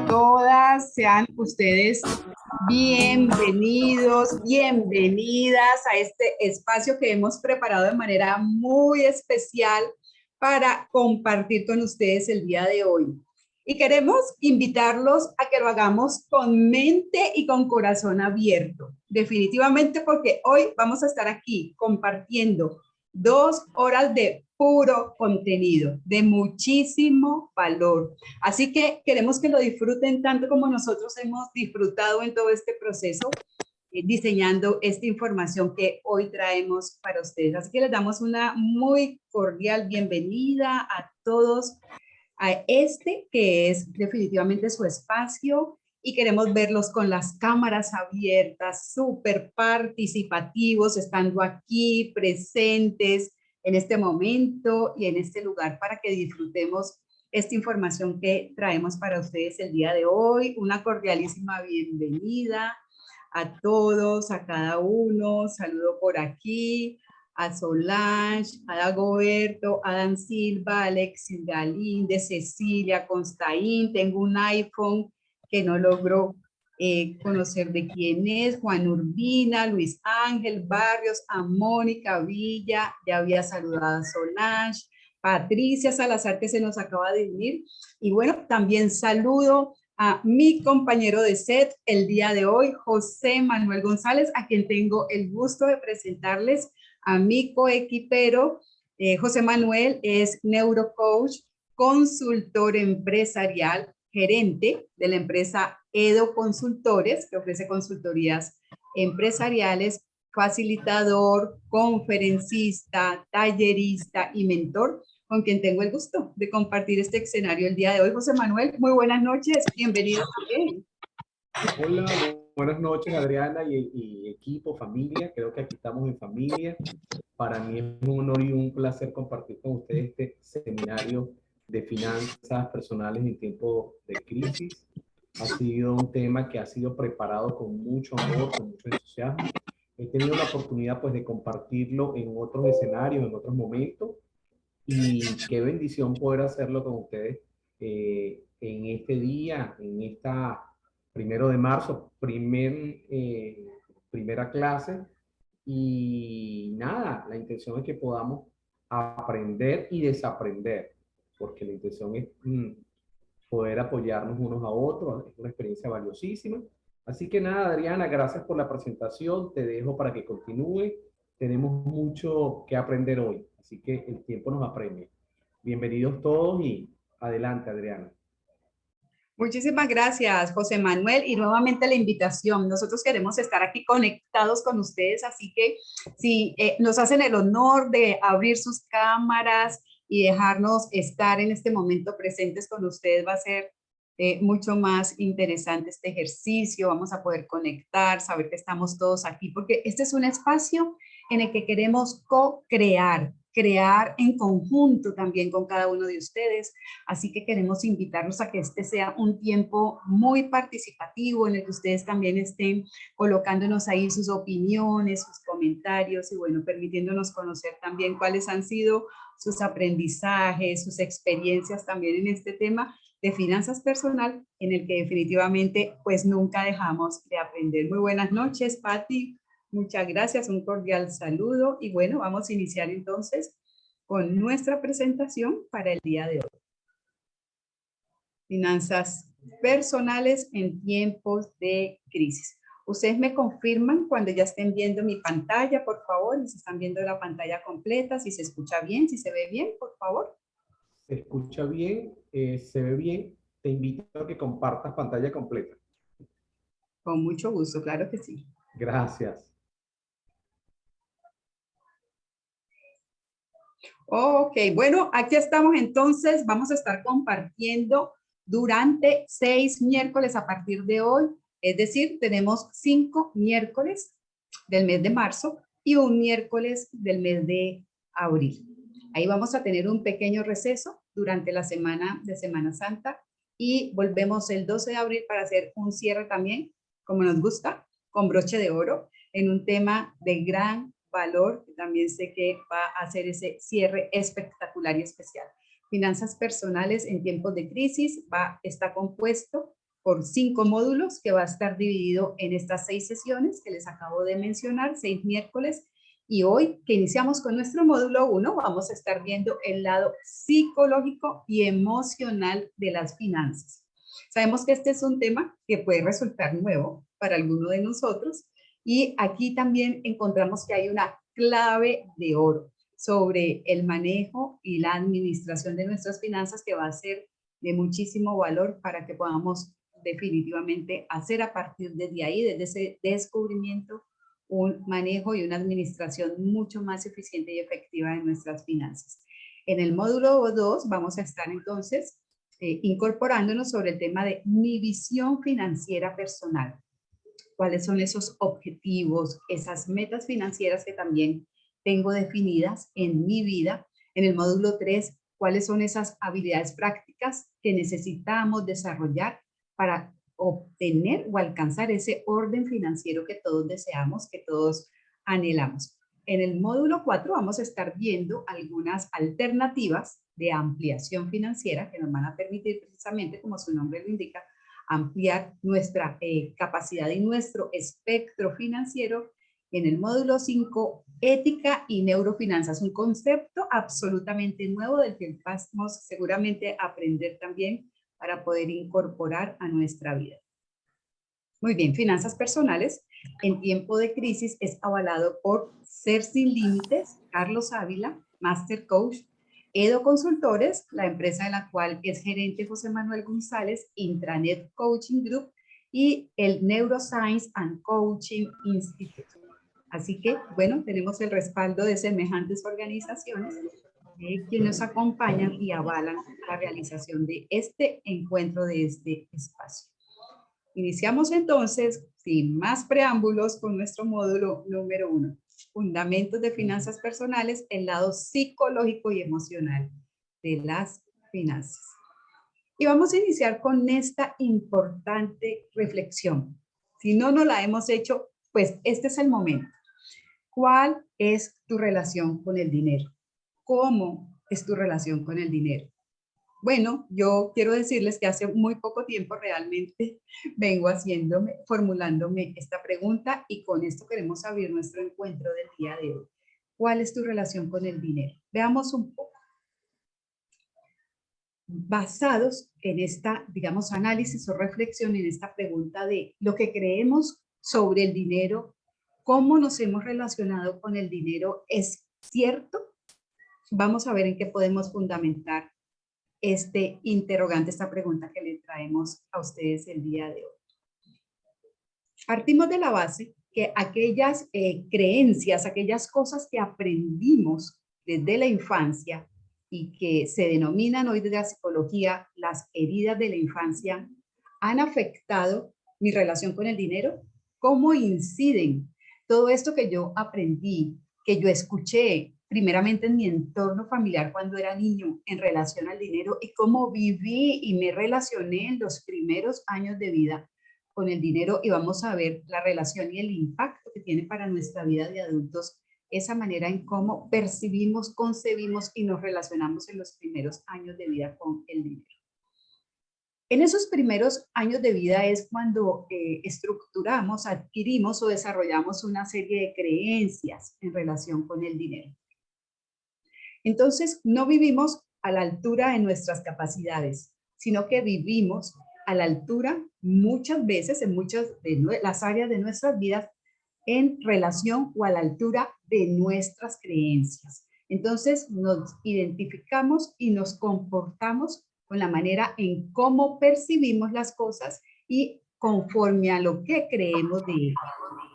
Todas sean ustedes bienvenidos, bienvenidas a este espacio que hemos preparado de manera muy especial para compartir con ustedes el día de hoy. Y queremos invitarlos a que lo hagamos con mente y con corazón abierto. Definitivamente porque hoy vamos a estar aquí compartiendo 2 horas de puro contenido, de muchísimo valor. Así que queremos que lo disfruten tanto como nosotros hemos disfrutado en todo este proceso, diseñando esta información que hoy traemos para ustedes. Así que les damos una muy cordial bienvenida a todos a este que es definitivamente su espacio y queremos verlos con las cámaras abiertas, súper participativos, estando aquí presentes en este momento y en este lugar para que disfrutemos esta información que traemos para ustedes el día de hoy. Una cordialísima bienvenida a todos, a cada uno. Saludo por aquí a Solange, a Dagoberto, a Dan Silva, Alexis Galíndez, Cecilia, Constaín. Tengo un iPhone que no logro conocer de quién es, Juan Urbina, Luis Ángel Barrios, a Mónica Villa, ya había saludado a Solange, Patricia Salazar que se nos acaba de unir, y bueno, también saludo a mi compañero de set el día de hoy, José Manuel González, a quien tengo el gusto de presentarles a mi coequipero. José Manuel es neurocoach, consultor empresarial, gerente de la empresa Edo Consultores, que ofrece consultorías empresariales, facilitador, conferencista, tallerista y mentor, con quien tengo el gusto de compartir este escenario el día de hoy. José Manuel, muy buenas noches, bienvenido también. Hola, buenas noches Adriana y equipo, familia. Creo que aquí estamos en familia. Para mí es un honor y un placer compartir con ustedes este seminario de finanzas personales en tiempos de crisis. Ha sido un tema que ha sido preparado con mucho amor, con mucho entusiasmo. He tenido la oportunidad pues de compartirlo en otros escenarios, en otros momentos, y qué bendición poder hacerlo con ustedes en este día, en esta 1 de marzo, primera clase. Y nada, la intención es que podamos aprender y desaprender, porque la intención es poder apoyarnos unos a otros. Es una experiencia valiosísima. Así que nada, Adriana, gracias por la presentación. Te dejo para que continúe. Tenemos mucho que aprender hoy, así que el tiempo nos apremia. Bienvenidos todos y adelante, Adriana. Muchísimas gracias, José Manuel, y nuevamente la invitación. Nosotros queremos estar aquí conectados con ustedes, así que si nos hacen el honor de abrir sus cámaras y dejarnos estar en este momento presentes con ustedes, va a ser mucho más interesante este ejercicio. Vamos a poder conectar, saber que estamos todos aquí, porque este es un espacio en el que queremos co-crear, crear en conjunto también con cada uno de ustedes. Así que queremos invitarlos a que este sea un tiempo muy participativo en el que ustedes también estén colocándonos ahí sus opiniones, sus comentarios y bueno, permitiéndonos conocer también cuáles han sido sus aprendizajes, sus experiencias también en este tema de finanzas personal, en el que definitivamente pues nunca dejamos de aprender. Muy buenas noches, Patti. Muchas gracias, un cordial saludo y bueno, vamos a iniciar entonces con nuestra presentación para el día de hoy. Finanzas personales en tiempos de crisis. Ustedes me confirman cuando ya estén viendo mi pantalla, por favor, si están viendo la pantalla completa, si se escucha bien, si se ve bien, por favor. Se escucha bien, se ve bien. Te invito a que compartas pantalla completa. Con mucho gusto, claro que sí. Gracias. Ok, bueno, aquí estamos entonces, vamos a estar compartiendo durante 6 miércoles a partir de hoy, es decir, tenemos 5 miércoles del mes de marzo y un miércoles del mes de abril. Ahí vamos a tener un pequeño receso durante la semana de Semana Santa y volvemos el 12 de abril para hacer un cierre también, como nos gusta, con broche de oro, en un tema de gran valor, que también sé que va a hacer ese cierre espectacular y especial. Finanzas personales en tiempos de crisis está compuesto por 5 módulos que va a estar dividido en estas 6 sesiones que les acabo de mencionar, 6 miércoles. Y hoy que iniciamos con nuestro módulo 1, vamos a estar viendo el lado psicológico y emocional de las finanzas. Sabemos que este es un tema que puede resultar nuevo para alguno de nosotros y aquí también encontramos que hay una clave de oro sobre el manejo y la administración de nuestras finanzas que va a ser de muchísimo valor para que podamos definitivamente hacer a partir de ahí, desde ese descubrimiento, un manejo y una administración mucho más eficiente y efectiva de nuestras finanzas. En el módulo 2 vamos a estar entonces incorporándonos sobre el tema de mi visión financiera personal. ¿Cuáles son esos objetivos, esas metas financieras que también tengo definidas en mi vida? En el módulo 3, ¿cuáles son esas habilidades prácticas que necesitamos desarrollar para obtener o alcanzar ese orden financiero que todos deseamos, que todos anhelamos? En el módulo 4 vamos a estar viendo algunas alternativas de ampliación financiera que nos van a permitir precisamente, como su nombre lo indica, ampliar nuestra capacidad y nuestro espectro financiero. En el módulo 5, ética y neurofinanzas, un concepto absolutamente nuevo del que vamos seguramente a aprender también para poder incorporar a nuestra vida. Muy bien, finanzas personales en tiempo de crisis es avalado por Ser Sin Límites, Carlos Ávila, Master Coach, Edo Consultores, la empresa de la cual es gerente José Manuel González, Intranet Coaching Group y el Neuroscience and Coaching Institute. Así que, bueno, tenemos el respaldo de semejantes organizaciones que nos acompañan y avalan la realización de este encuentro, de este espacio. Iniciamos entonces, sin más preámbulos, con nuestro módulo número 1, Fundamentos de Finanzas Personales, el lado psicológico y emocional de las finanzas. Y vamos a iniciar con esta importante reflexión. Si no nos la hemos hecho, pues este es el momento. ¿Cuál es tu relación con el dinero? ¿Cómo es tu relación con el dinero? Bueno, yo quiero decirles que hace muy poco tiempo realmente vengo formulándome esta pregunta y con esto queremos abrir nuestro encuentro del día de hoy. ¿Cuál es tu relación con el dinero? Veamos un poco. Basados en esta, digamos, análisis o reflexión en esta pregunta de lo que creemos sobre el dinero, cómo nos hemos relacionado con el dinero, ¿es cierto? Vamos a ver en qué podemos fundamentar este interrogante, esta pregunta que le traemos a ustedes el día de hoy. Partimos de la base que aquellas creencias, aquellas cosas que aprendimos desde la infancia y que se denominan hoy desde la psicología las heridas de la infancia, han afectado mi relación con el dinero. ¿Cómo inciden todo esto que yo aprendí, que yo escuché primeramente en mi entorno familiar cuando era niño en relación al dinero y cómo viví y me relacioné en los primeros años de vida con el dinero? Y vamos a ver la relación y el impacto que tiene para nuestra vida de adultos esa manera en cómo percibimos, concebimos y nos relacionamos en los primeros años de vida con el dinero. En esos primeros años de vida es cuando estructuramos, adquirimos o desarrollamos una serie de creencias en relación con el dinero. Entonces, no vivimos a la altura de nuestras capacidades, sino que vivimos a la altura muchas veces en muchas de las áreas de nuestras vidas en relación o a la altura de nuestras creencias. Entonces, nos identificamos y nos comportamos con la manera en cómo percibimos las cosas y conforme a lo que creemos de ellas.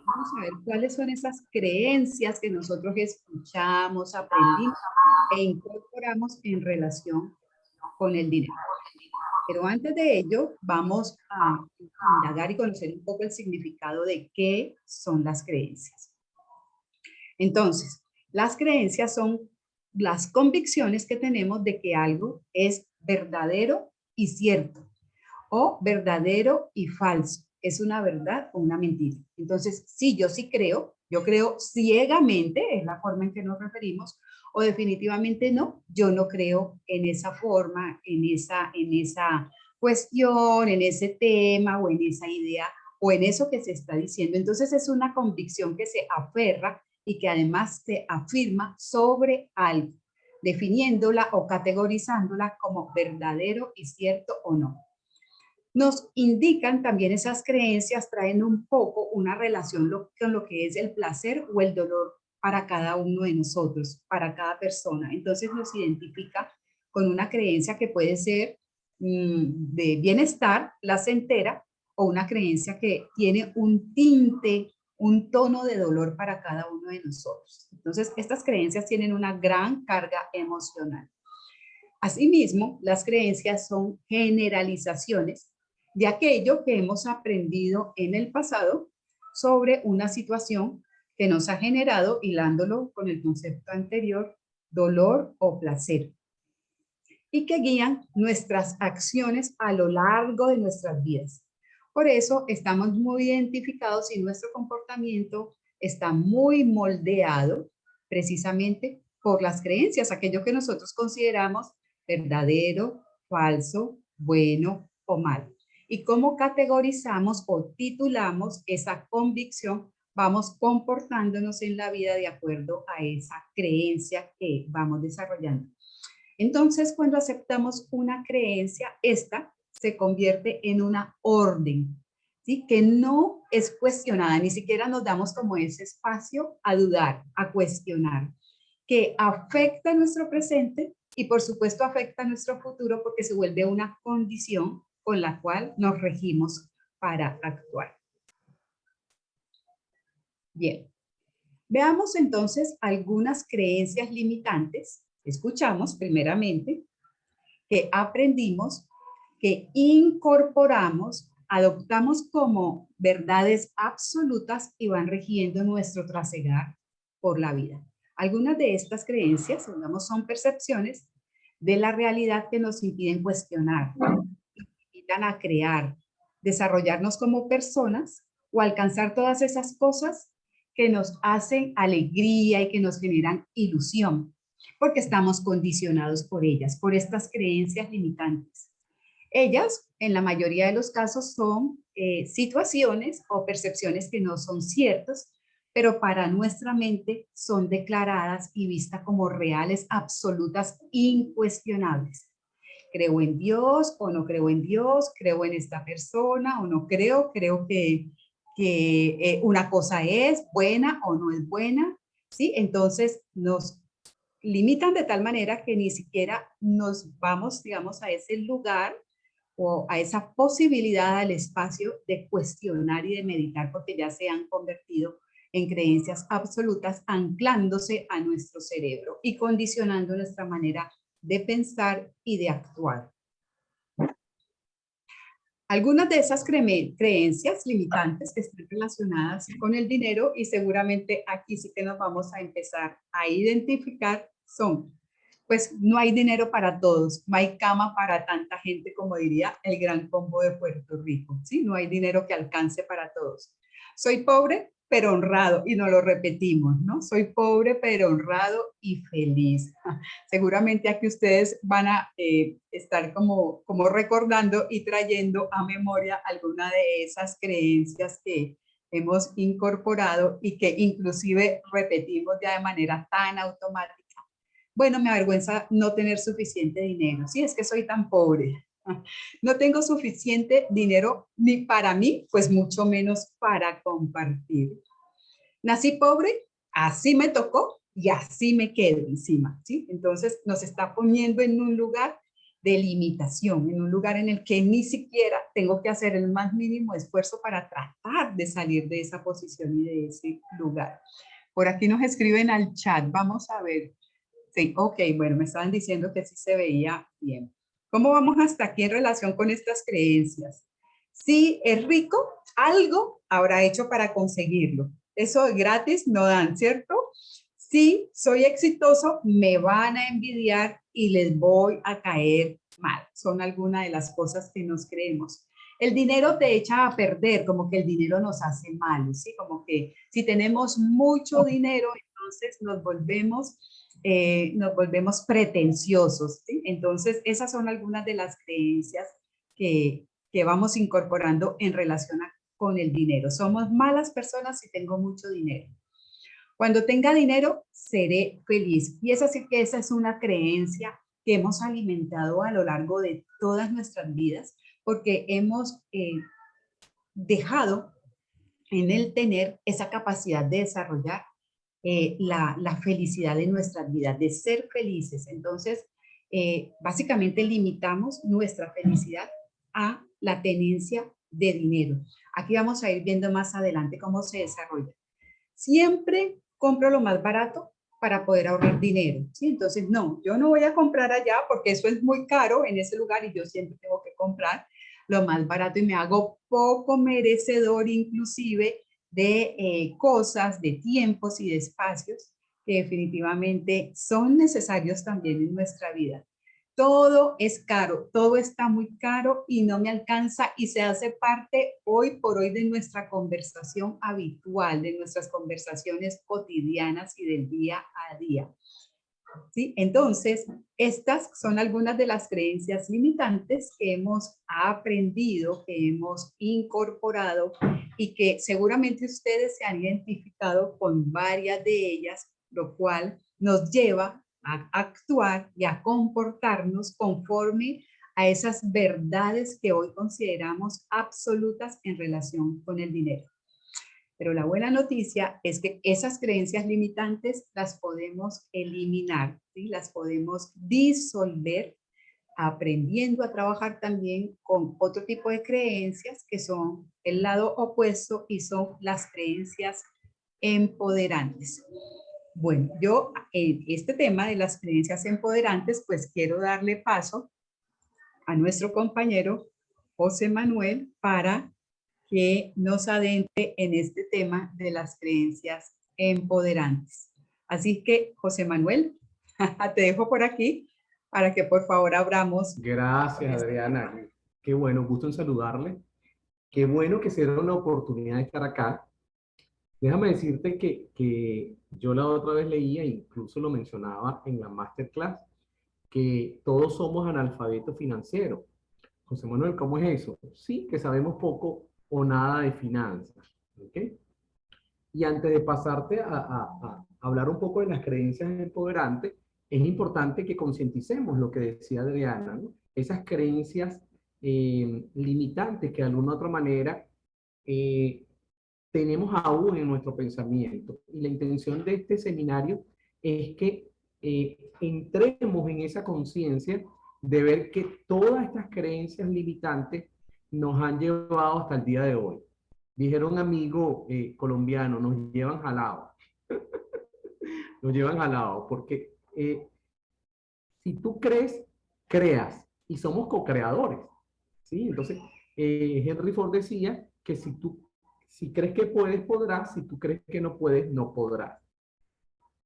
Vamos a ver cuáles son esas creencias que nosotros escuchamos, aprendimos e incorporamos en relación con el dinero. Pero antes de ello, vamos a indagar y conocer un poco el significado de qué son las creencias. Entonces, las creencias son las convicciones que tenemos de que algo es verdadero y cierto, o verdadero y falso. Es una verdad o una mentira. Entonces, sí, yo sí creo, yo creo ciegamente, es la forma en que nos referimos, o definitivamente no, yo no creo en esa forma, en esa cuestión, en ese tema o en esa idea o en eso que se está diciendo. Entonces es una convicción que se aferra y que además se afirma sobre algo, definiéndola o categorizándola como verdadero y cierto o no. Nos indican también esas creencias, traen un poco una relación con lo que es el placer o el dolor para cada uno de nosotros, para cada persona. Entonces nos identifica con una creencia que puede ser de bienestar, placentera, o una creencia que tiene un tinte, un tono de dolor para cada uno de nosotros. Entonces, estas creencias tienen una gran carga emocional. Asimismo, las creencias son generalizaciones de aquello que hemos aprendido en el pasado sobre una situación que nos ha generado, hilándolo con el concepto anterior, dolor o placer, y que guían nuestras acciones a lo largo de nuestras vidas. Por eso estamos muy identificados y nuestro comportamiento está muy moldeado precisamente por las creencias, aquello que nosotros consideramos verdadero, falso, bueno o malo. Y cómo categorizamos o titulamos esa convicción, vamos comportándonos en la vida de acuerdo a esa creencia que vamos desarrollando. Entonces, cuando aceptamos una creencia, esta se convierte en una orden, ¿sí? Que no es cuestionada, ni siquiera nos damos como ese espacio a dudar, a cuestionar, que afecta nuestro presente y por supuesto afecta nuestro futuro porque se vuelve una condición con la cual nos regimos para actuar. Bien, veamos entonces algunas creencias limitantes. Escuchamos primeramente que aprendimos, que incorporamos, adoptamos como verdades absolutas y van rigiendo nuestro trasegar por la vida. Algunas de estas creencias, digamos, son percepciones de la realidad que nos impiden cuestionar, nos invitan a crear, desarrollarnos como personas o alcanzar todas esas cosas que nos hacen alegría y que nos generan ilusión, porque estamos condicionados por ellas, por estas creencias limitantes. Ellas, en la mayoría de los casos, son situaciones o percepciones que no son ciertas, pero para nuestra mente son declaradas y vistas como reales, absolutas, incuestionables. Creo en Dios o no creo en Dios, creo en esta persona o no creo, creo que una cosa es buena o no es buena, ¿sí? Entonces nos limitan de tal manera que ni siquiera nos vamos, digamos, a ese lugar o a esa posibilidad al espacio de cuestionar y de meditar porque ya se han convertido en creencias absolutas anclándose a nuestro cerebro y condicionando nuestra manera de pensar y de actuar. Algunas de esas creencias limitantes que están relacionadas con el dinero y seguramente aquí sí que nos vamos a empezar a identificar son, pues no hay dinero para todos, no hay cama para tanta gente como diría el gran combo de Puerto Rico, ¿sí? No hay dinero que alcance para todos. Soy pobre pero honrado y nos lo repetimos, ¿no? Soy pobre pero honrado y feliz. Seguramente aquí ustedes van a estar como recordando y trayendo a memoria alguna de esas creencias que hemos incorporado y que inclusive repetimos ya de manera tan automática. Bueno, me avergüenza no tener suficiente dinero. Sí, es que soy tan pobre. No tengo suficiente dinero ni para mí, pues mucho menos para compartir. Nací pobre, así me tocó y así me quedo encima, ¿sí? Entonces nos está poniendo en un lugar de limitación, en un lugar en el que ni siquiera tengo que hacer el más mínimo esfuerzo para tratar de salir de esa posición y de ese lugar. Por aquí nos escriben al chat, vamos a ver. Sí, ok, bueno, me estaban diciendo que sí se veía bien. ¿Cómo vamos hasta aquí en relación con estas creencias? Si es rico, algo habrá hecho para conseguirlo. Eso de gratis no dan, ¿cierto? Si soy exitoso, me van a envidiar y les voy a caer mal. Son algunas de las cosas que nos creemos. El dinero te echa a perder, como que el dinero nos hace mal, ¿sí? Como que si tenemos mucho dinero, entonces nos volvemos pretenciosos, ¿sí? Entonces, esas son algunas de las creencias que vamos incorporando en relación con el dinero. Somos malas personas si tengo mucho dinero. Cuando tenga dinero, seré feliz. Y esa sí que esa es una creencia que hemos alimentado a lo largo de todas nuestras vidas, porque hemos dejado en el tener esa capacidad de desarrollar la felicidad de nuestras vidas, de ser felices. Entonces, básicamente limitamos nuestra felicidad a la tenencia de dinero. Aquí vamos a ir viendo más adelante cómo se desarrolla. Siempre compro lo más barato para poder ahorrar dinero, ¿sí? Entonces, no, yo no voy a comprar allá porque eso es muy caro en ese lugar y yo siempre tengo que comprar lo más barato y me hago poco merecedor inclusive de cosas, de tiempos y de espacios que definitivamente son necesarios también en nuestra vida. Todo es caro, todo está muy caro y no me alcanza y se hace parte hoy por hoy de nuestra conversación habitual, de nuestras conversaciones cotidianas y del día a día. ¿Sí? Entonces, estas son algunas de las creencias limitantes que hemos aprendido, que hemos incorporado y que seguramente ustedes se han identificado con varias de ellas, lo cual nos lleva a actuar y a comportarnos conforme a esas verdades que hoy consideramos absolutas en relación con el dinero. Pero la buena noticia es que esas creencias limitantes las podemos eliminar, ¿sí? Las podemos disolver aprendiendo a trabajar también con otro tipo de creencias que son el lado opuesto y son las creencias empoderantes. Bueno, yo en este tema de las creencias empoderantes, pues quiero darle paso a nuestro compañero José Manuel para que nos adentre en este tema de las creencias empoderantes. Así que, José Manuel, te dejo por aquí para que por favor abramos. Gracias, Adriana. Qué bueno, gusto en saludarle. Qué bueno que se dio la oportunidad de estar acá. Déjame decirte que yo la otra vez leía, incluso lo mencionaba en la masterclass, que todos somos analfabetos financieros. José Manuel, ¿cómo es eso? Sí, que sabemos poco o nada de finanzas. ¿Ok? Y antes de pasarte a hablar un poco de las creencias empoderantes, es importante que concienticemos lo que decía Adriana, ¿no? Esas creencias limitantes que de alguna u otra manera eh, tenemos aún en nuestro pensamiento. Y la intención de este seminario es que entremos en esa conciencia de ver que todas estas creencias limitantes nos han llevado hasta el día de hoy. Dijeron un amigo colombiano, nos llevan jalado. Nos llevan jalado, porque si tú crees, creas, y somos co-creadores, ¿sí? Entonces, Henry Ford decía que si crees que puedes, podrás, si tú crees que no puedes, no podrás.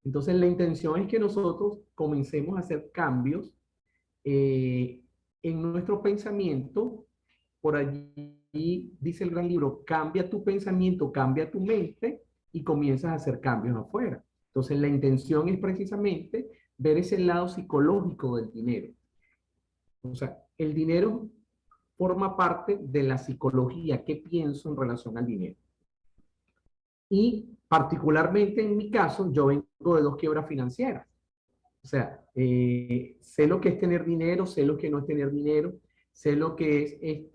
Entonces, la intención es que nosotros comencemos a hacer cambios en nuestro pensamiento. Por allí dice el gran libro, cambia tu pensamiento, cambia tu mente y comienzas a hacer cambios afuera. Entonces, la intención es precisamente ver ese lado psicológico del dinero. O sea, el dinero forma parte de la psicología, qué pienso en relación al dinero. Y particularmente en mi caso, yo vengo de dos quiebras financieras. O sea, sé lo que es tener dinero, sé lo que no es tener dinero, sé lo que es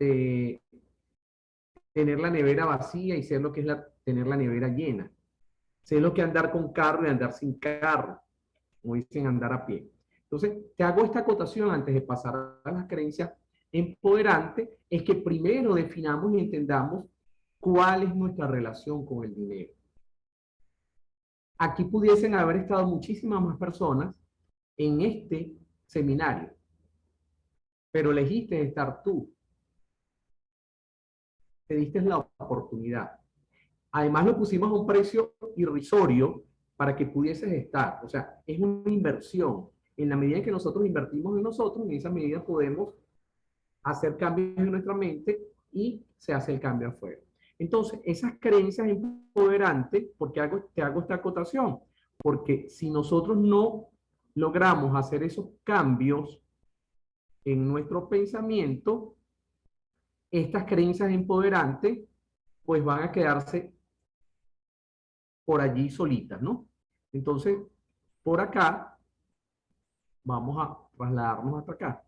tener la nevera vacía y sé lo que es tener la nevera llena. Sé lo que es andar con carro y andar sin carro, como dicen, andar a pie. Entonces, te hago esta acotación antes de pasar a las creencias empoderantes, es que primero definamos y entendamos cuál es nuestra relación con el dinero. Aquí pudiesen haber estado muchísimas más personas en este seminario, pero elegiste estar tú, te diste la oportunidad. Además lo pusimos a un precio irrisorio para que pudieses estar. O sea, es una inversión. En la medida en que nosotros invertimos en nosotros, en esa medida podemos hacer cambios en nuestra mente y se hace el cambio afuera. Entonces, esas creencias empoderantes, ¿por qué te hago esta acotación? Porque si nosotros no logramos hacer esos cambios en nuestro pensamiento, estas creencias empoderantes pues van a quedarse por allí solitas, ¿no? Entonces, por acá, vamos a trasladarnos hasta acá.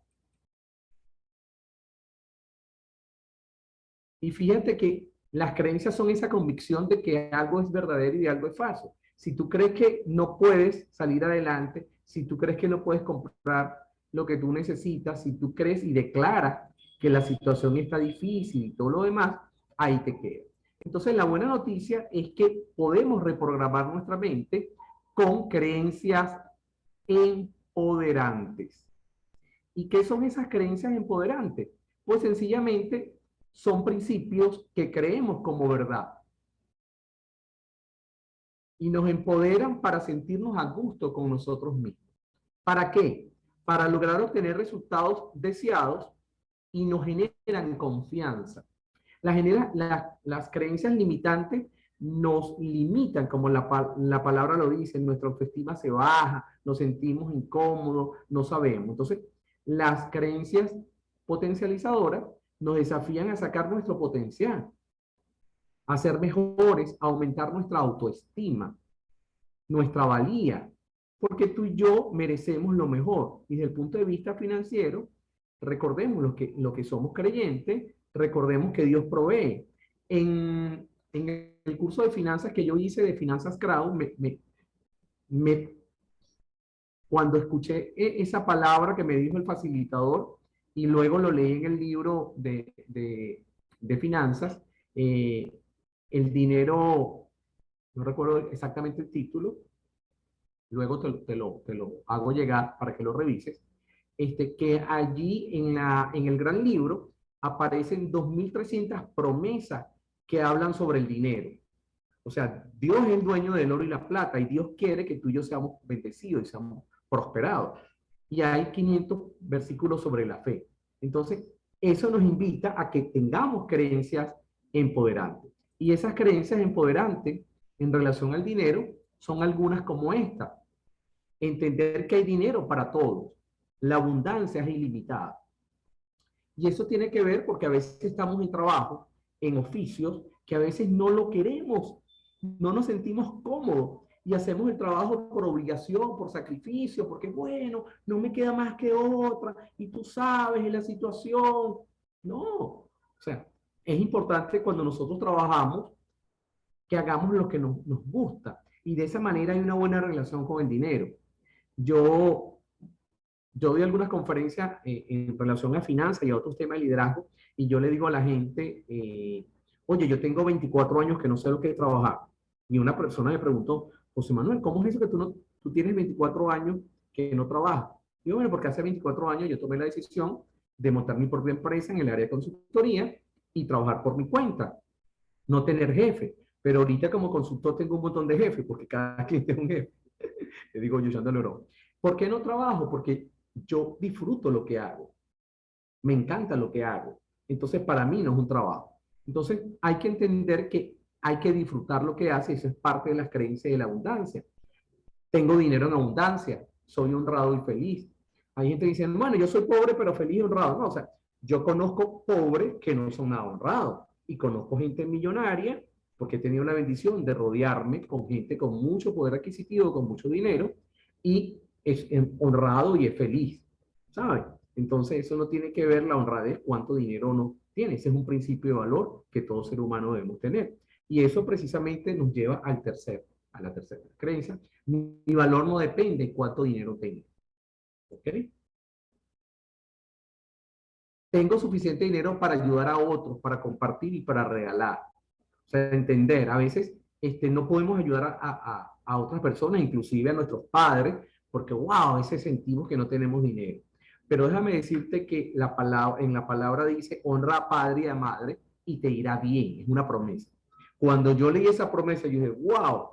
Y fíjate que las creencias son esa convicción de que algo es verdadero y de algo es falso. Si tú crees que no puedes salir adelante, si tú crees que no puedes comprar lo que tú necesitas, si tú crees y declaras que la situación está difícil y todo lo demás, ahí te quedas. Entonces, la buena noticia es que podemos reprogramar nuestra mente con creencias empoderantes. ¿Y qué son esas creencias empoderantes? Pues sencillamente son principios que creemos como verdad y nos empoderan para sentirnos a gusto con nosotros mismos. ¿Para qué? Para lograr obtener resultados deseados y nos generan confianza. Las creencias limitantes nos limitan, como la palabra lo dice, nuestra autoestima se baja, nos sentimos incómodos, no sabemos. Entonces, las creencias potencializadoras nos desafían a sacar nuestro potencial, a ser mejores, a aumentar nuestra autoestima, nuestra valía, porque tú y yo merecemos lo mejor. Y desde el punto de vista financiero, recordemos lo que somos creyentes, recordemos que Dios provee. En el curso de finanzas que yo hice de Finanzas Crowd, cuando escuché esa palabra que me dijo el facilitador y luego lo leí en el libro de finanzas, eh, el dinero, no recuerdo exactamente el título, luego te lo hago llegar para que lo revises, que allí en el gran libro aparecen 2.300 promesas que hablan sobre el dinero. O sea, Dios es el dueño del oro y la plata y Dios quiere que tú y yo seamos bendecidos y seamos prosperados. Y hay 500 versículos sobre la fe. Entonces, eso nos invita a que tengamos creencias empoderantes. Y esas creencias empoderantes en relación al dinero son algunas como esta. Entender que hay dinero para todos. La abundancia es ilimitada. Y eso tiene que ver porque a veces estamos en trabajo, en oficios, que a veces no lo queremos, no nos sentimos cómodos y hacemos el trabajo por obligación, por sacrificio, porque bueno, no me queda más que otra y tú sabes en la situación. No, o sea, es importante cuando nosotros trabajamos que hagamos lo que nos gusta y de esa manera hay una buena relación con el dinero. Yo yo doy algunas conferencias en relación a finanzas y a otros temas de liderazgo, y yo le digo a la gente, oye, yo tengo 24 años que no sé lo que es trabajar. Y una persona me preguntó, José Manuel, ¿cómo es eso que tú tienes 24 años que no trabajas? Y yo, bueno, porque hace 24 años yo tomé la decisión de montar mi propia empresa en el área de consultoría y trabajar por mi cuenta, no tener jefe. Pero ahorita como consultor tengo un montón de jefes, porque cada cliente es un jefe. Le digo yo, echándole oro. ¿Por qué no trabajo? Porque yo disfruto lo que hago, me encanta lo que hago. Entonces, para mí no es un trabajo. Entonces, hay que entender que hay que disfrutar lo que hace, eso es parte de las creencias de la abundancia. Tengo dinero en abundancia, soy honrado y feliz. Hay gente que dice, bueno, yo soy pobre, pero feliz y honrado. No, o sea, yo conozco pobres que no son nada honrados y conozco gente millonaria porque he tenido la bendición de rodearme con gente con mucho poder adquisitivo, con mucho dinero y es honrado y es feliz, ¿sabes? Entonces eso no tiene que ver la honradez, cuánto dinero uno tiene. Ese es un principio de valor que todo ser humano debemos tener. Y eso precisamente nos lleva a la tercera creencia. Mi valor no depende de cuánto dinero tengo. ¿Ok? Tengo suficiente dinero para ayudar a otros, para compartir y para regalar. O sea, entender, a veces no podemos ayudar a otras personas, inclusive a nuestros padres, porque wow, a veces sentimos que no tenemos dinero. Pero déjame decirte que en la palabra dice, honra a padre y a madre y te irá bien, es una promesa. Cuando yo leí esa promesa, yo dije, wow,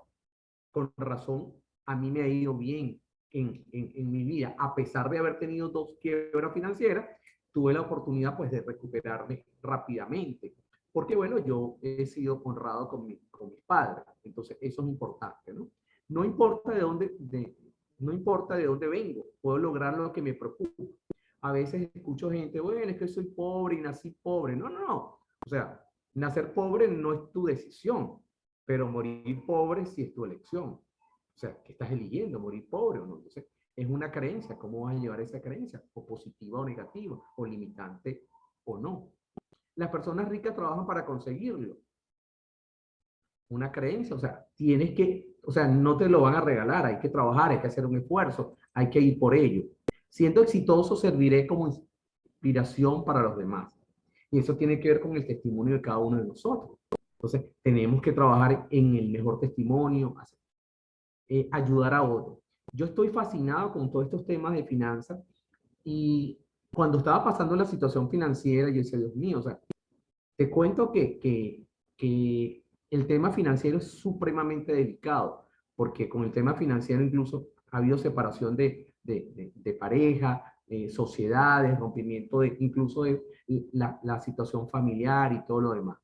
con razón, a mí me ha ido bien en mi vida, a pesar de haber tenido dos quiebras financieras, tuve la oportunidad pues de recuperarme rápidamente, porque bueno, yo he sido honrado con mis padres, entonces eso es importante, ¿no? No importa de dónde vengo, puedo lograr lo que me preocupa. A veces escucho gente, bueno, es que soy pobre y nací pobre. No, no, no. O sea, nacer pobre no es tu decisión, pero morir pobre sí es tu elección. O sea, ¿qué estás eligiendo? ¿Morir pobre o no? Entonces, es una creencia. ¿Cómo vas a llevar esa creencia? O positiva o negativa, o limitante o no. Las personas ricas trabajan para conseguirlo. Una creencia, o sea, tienes que, o sea, no te lo van a regalar, hay que trabajar, hay que hacer un esfuerzo, hay que ir por ello. Siendo exitoso, serviré como inspiración para los demás. Y eso tiene que ver con el testimonio de cada uno de nosotros. Entonces, tenemos que trabajar en el mejor testimonio, ayudar a otros. Yo estoy fascinado con todos estos temas de finanzas y cuando estaba pasando la situación financiera, yo decía, Dios mío, o sea, te cuento que el tema financiero es supremamente delicado, porque con el tema financiero incluso ha habido separación de pareja, sociedades, rompimiento de incluso de la situación familiar y todo lo demás.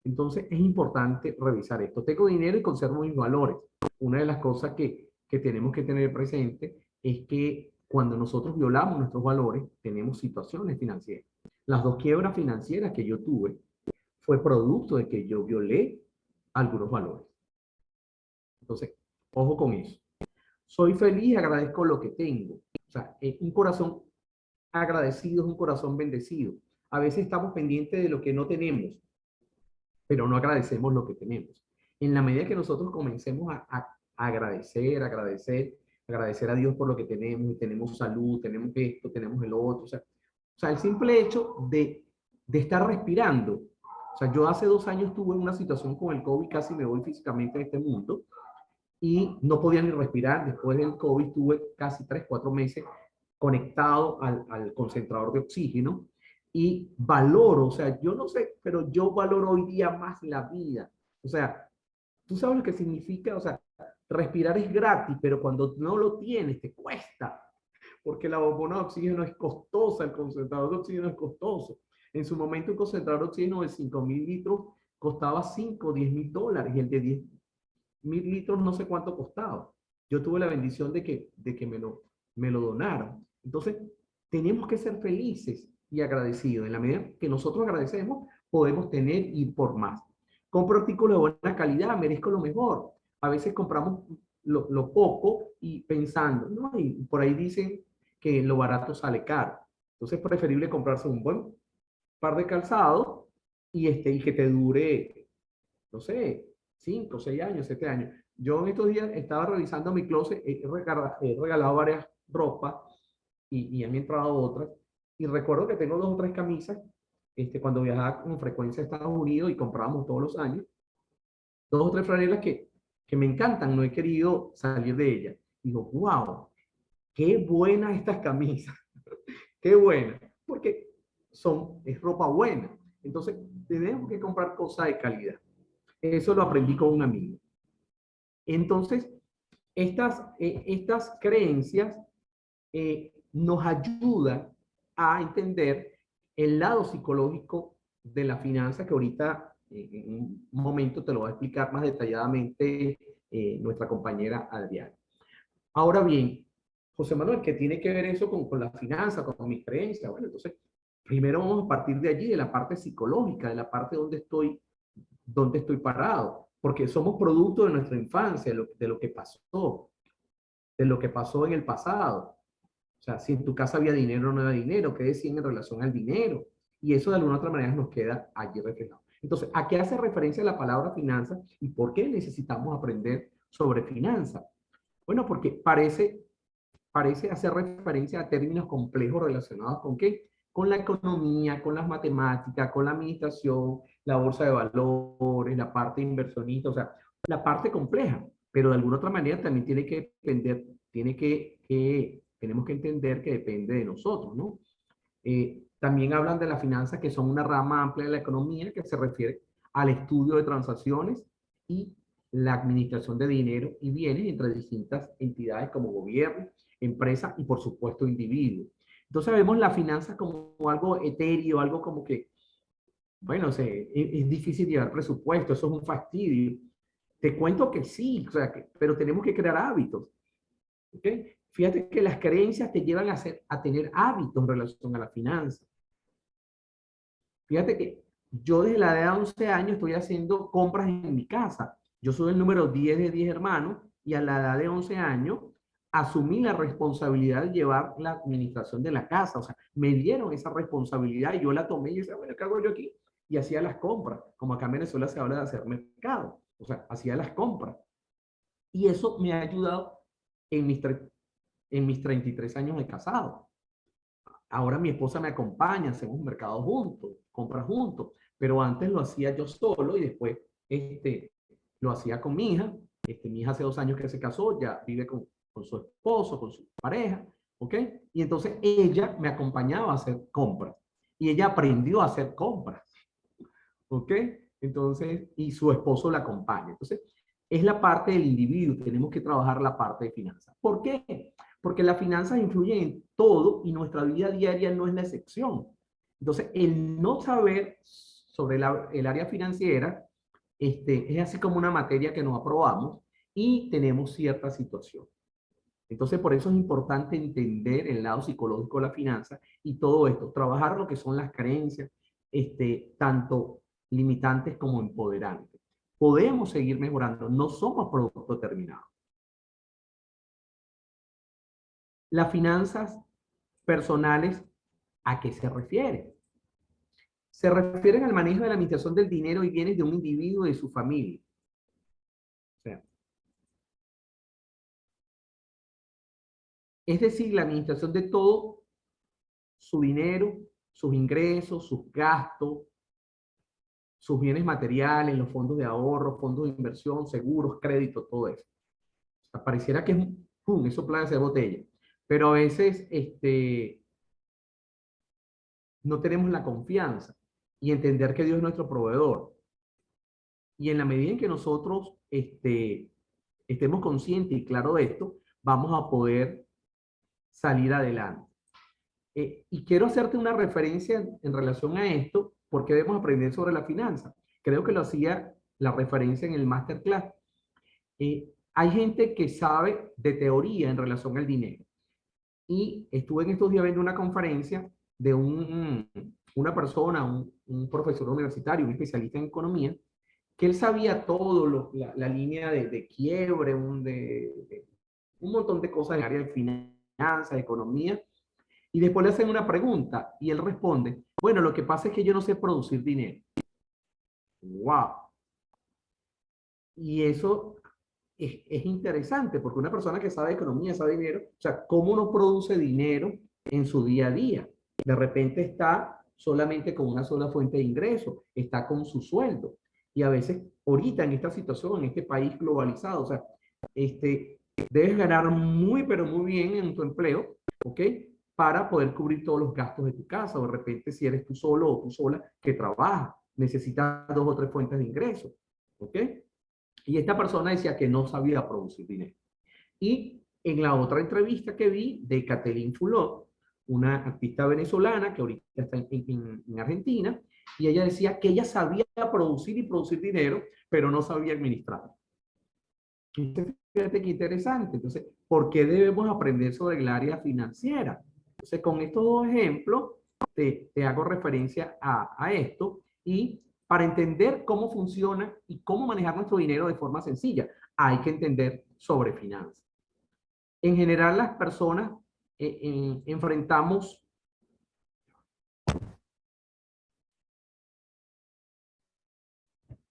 Entonces es importante revisar esto. Tengo dinero y conservo mis valores. Una de las cosas que tenemos que tener presente es que cuando nosotros violamos nuestros valores, tenemos situaciones financieras. Las dos quiebras financieras que yo tuve fue producto de que yo violé algunos valores. Entonces, ojo con eso. Soy feliz y agradezco lo que tengo. O sea, un corazón agradecido es un corazón bendecido. A veces estamos pendientes de lo que no tenemos, pero no agradecemos lo que tenemos. En la medida que nosotros comencemos a agradecer a Dios por lo que tenemos, y tenemos salud, tenemos esto, tenemos el otro, o sea el simple hecho de estar respirando. O sea, yo hace 2 años tuve una situación con el COVID, casi me voy físicamente de este mundo, y no podía ni respirar. Después del COVID tuve casi 3, 4 meses conectado al concentrador de oxígeno y valoro, o sea, yo no sé, pero yo valoro hoy día más la vida. O sea, tú sabes lo que significa, o sea, respirar es gratis, pero cuando no lo tienes te cuesta, porque la bombona de oxígeno es costosa, el concentrador de oxígeno es costoso. En su momento un concentrador de oxígeno de 5.000 litros costaba 5 o 10.000 dólares y el de 10.000 litros no sé cuánto costaba. Yo tuve la bendición de que me lo donaron. Entonces, tenemos que ser felices y agradecidos. En la medida que nosotros agradecemos, podemos tener y ir por más. Compro artículos de buena calidad, merezco lo mejor. A veces compramos lo poco y pensando, ¿no? Y por ahí dicen que lo barato sale caro. Entonces es preferible comprarse un buen par de calzados y que te dure, no sé, 5, 6 años, 7 años. Yo en estos días estaba revisando mi closet, he regalado varias ropas y han entrado otras. Y recuerdo que tengo 2 o 3 camisas, cuando viajaba con frecuencia a Estados Unidos y comprábamos todos los años, 2 o 3 franelas que me encantan, no he querido salir de ellas. Digo, wow, qué buenas estas camisas, qué buena, porque es ropa buena. Entonces, tenemos que comprar cosas de calidad. Eso lo aprendí con un amigo. Entonces, estas creencias nos ayudan a entender el lado psicológico de la finanza, que ahorita en un momento te lo va a explicar más detalladamente nuestra compañera Adriana. Ahora bien, José Manuel, ¿qué tiene que ver eso con la finanza, con mis creencias? Bueno, entonces, primero vamos a partir de allí, de la parte psicológica, de la parte donde estoy parado, porque somos producto de nuestra infancia, de lo que pasó, de lo que pasó en el pasado. O sea, si en tu casa había dinero o no había dinero, qué decían en relación al dinero. Y eso de alguna otra manera nos queda allí reflejado. Entonces, ¿a qué hace referencia la palabra finanza y por qué necesitamos aprender sobre finanzas? Bueno, porque parece hacer referencia a términos complejos relacionados con qué? Con la economía, con las matemáticas, con la administración, la bolsa de valores, la parte inversionista, o sea, la parte compleja, pero de alguna otra manera también tiene que depender, tenemos que entender que depende de nosotros, ¿no? También hablan de las finanzas, que son una rama amplia de la economía que se refiere al estudio de transacciones y la administración de dinero y bienes entre distintas entidades como gobierno, empresa y por supuesto individuos. Entonces vemos la finanza como algo etéreo, algo como que, bueno, es difícil llevar presupuesto, eso es un fastidio. Te cuento que sí, o sea, pero tenemos que crear hábitos. ¿Ok? Fíjate que las creencias te llevan a tener hábitos en relación a la finanza. Fíjate que yo desde la edad de 11 años estoy haciendo compras en mi casa. Yo soy el número 10 de 10 hermanos y a la edad de 11 años asumí la responsabilidad de llevar la administración de la casa. O sea, me dieron esa responsabilidad y yo la tomé y decía, bueno, ¿qué hago yo aquí? Y hacía las compras. Como acá en Venezuela se habla de hacer mercado. O sea, hacía las compras. Y eso me ha ayudado en mis 33 años de casado. Ahora mi esposa me acompaña, hacemos mercado juntos, compras juntos, pero antes lo hacía yo solo y después lo hacía con mi hija. Mi hija hace 2 años que se casó, ya vive con su esposo, con su pareja, ¿ok? Y entonces ella me acompañaba a hacer compras y ella aprendió a hacer compras, ¿ok? Entonces, y su esposo la acompaña. Entonces, es la parte del individuo, tenemos que trabajar la parte de finanzas. ¿Por qué? Porque las finanzas influyen en todo y nuestra vida diaria no es la excepción. Entonces, el no saber sobre el área financiera es así como una materia que no aprobamos y tenemos cierta situación. Entonces, por eso es importante entender el lado psicológico de la finanza y todo esto, trabajar lo que son las creencias, tanto limitantes como empoderantes. Podemos seguir mejorando, no somos productos terminados. Las finanzas personales, ¿a qué se refiere? Se refieren al manejo de la administración del dinero y bienes de un individuo y de su familia. O sea, es decir, la administración de todo su dinero, sus ingresos, sus gastos, sus bienes materiales, los fondos de ahorro, fondos de inversión, seguros, créditos, todo eso. O sea, pareciera que es pum, eso puede ser botella. Pero a veces no tenemos la confianza y entender que Dios es nuestro proveedor. Y en la medida en que nosotros estemos conscientes y claros de esto, vamos a poder salir adelante. Y quiero hacerte una referencia en relación a esto, porque debemos aprender sobre la finanza. Creo que lo hacía la referencia en el masterclass. Hay gente que sabe de teoría en relación al dinero. Y estuve en estos días viendo una conferencia de una persona, un profesor universitario, un especialista en economía, que él sabía todo, la línea de quiebre, un montón de cosas en el área de finanzas, economía, y después le hacen una pregunta y él responde, bueno, lo que pasa es que yo no sé producir dinero. ¡Wow! Y eso es interesante porque una persona que sabe economía, sabe dinero, o sea, ¿cómo no produce dinero en su día a día? De repente está solamente con una sola fuente de ingreso, está con su sueldo. Y a veces, ahorita en esta situación, en este país globalizado, o sea, debes ganar muy, pero muy bien en tu empleo, ¿ok? Para poder cubrir todos los gastos de tu casa. O de repente, si eres tú solo o tú sola que trabaja, necesitas 2 o 3 fuentes de ingreso, ¿ok? Y esta persona decía que no sabía producir dinero. Y en la otra entrevista que vi de Catelyn Fulop, una artista venezolana que ahorita está en Argentina, y ella decía que ella sabía producir y producir dinero, pero no sabía administrar. Entonces, fíjate qué interesante. Entonces, ¿por qué debemos aprender sobre el área financiera? Entonces, con estos 2 ejemplos, te hago referencia a esto y para entender cómo funciona y cómo manejar nuestro dinero de forma sencilla, hay que entender sobre finanzas. En general, las personas enfrentamos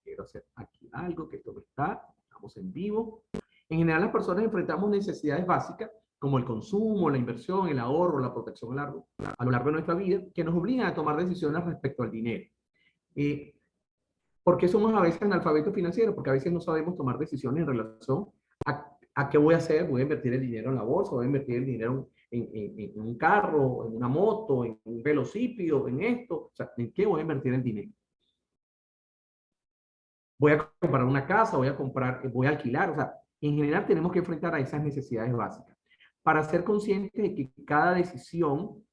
quiero hacer aquí algo, que esto no está, estamos en vivo. En general, las personas enfrentamos necesidades básicas como el consumo, la inversión, el ahorro, la protección a lo largo de nuestra vida, que nos obligan a tomar decisiones respecto al dinero. ¿Por qué somos a veces analfabetos financieros? Porque a veces no sabemos tomar decisiones en relación a qué voy a hacer. Voy a invertir el dinero en la bolsa, voy a invertir el dinero en un carro, en una moto, en un velocipio, en esto. O sea, ¿en qué voy a invertir el dinero? Voy a comprar una casa, voy a alquilar. O sea, en general tenemos que enfrentar a esas necesidades básicas para ser conscientes de que cada decisión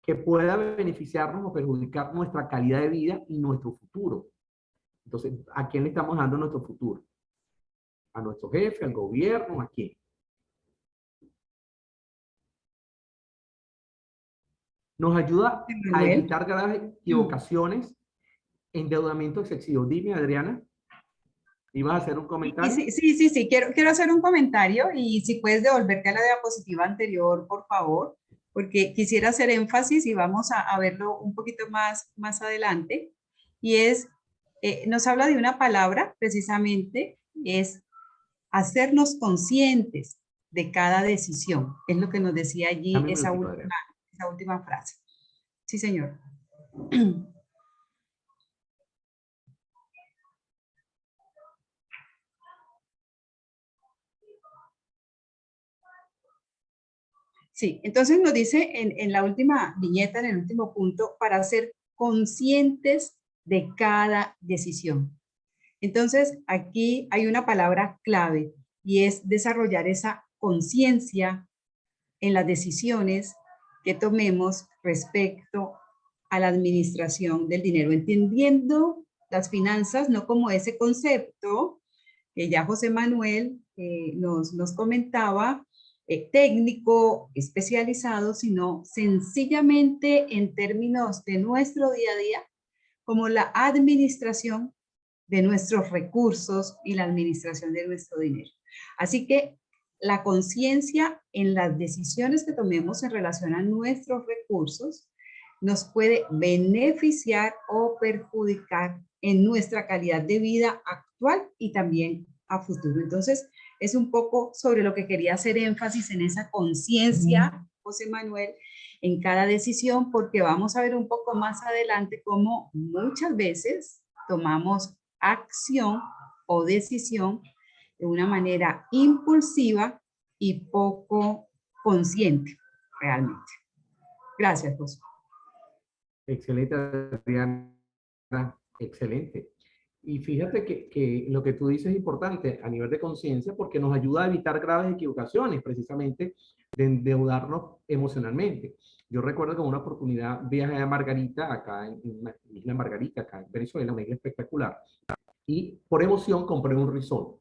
que pueda beneficiarnos o perjudicar nuestra calidad de vida y nuestro futuro. Entonces, ¿a quién le estamos dando nuestro futuro? ¿A nuestro jefe, al gobierno, a quién? Nos ayuda a Manuel. evitar graves equivocaciones, endeudamiento excesivo. Dime, Adriana, ¿ibas a hacer un Y comentario? sí, sí, sí, sí, quiero hacer un comentario y si puedes devolverte a la diapositiva anterior, por favor, porque quisiera hacer énfasis y vamos a verlo un poquito más adelante. Y es, nos habla de una palabra, precisamente, es hacernos conscientes de cada decisión. Es lo que nos decía allí Dame un minutico, Adriana. esa última frase. Sí, señor. Sí, entonces nos dice en la última viñeta, en el último punto, para ser conscientes de cada decisión. Entonces, aquí hay una palabra clave y es desarrollar esa conciencia en las decisiones que tomemos respecto a la administración del dinero, entendiendo las finanzas no como ese concepto que ya José Manuel nos comentaba, técnico, especializado, sino sencillamente en términos de nuestro día a día, como la administración de nuestros recursos y la administración de nuestro dinero. Así que la conciencia en las decisiones que tomemos en relación a nuestros recursos nos puede beneficiar o perjudicar en nuestra calidad de vida actual y también a futuro. Entonces, es un poco sobre lo que quería hacer énfasis en esa conciencia, José Manuel, en cada decisión, porque vamos a ver un poco más adelante cómo muchas veces tomamos acción o decisión de una manera impulsiva y poco consciente realmente. Gracias, José. Excelente, Adriana. Excelente. Y fíjate que lo que tú dices es importante a nivel de conciencia porque nos ayuda a evitar graves equivocaciones, precisamente de endeudarnos emocionalmente. Yo recuerdo que en una oportunidad viajé a Margarita, acá en la isla Margarita, acá en Venezuela, una isla espectacular, y por emoción compré un risol.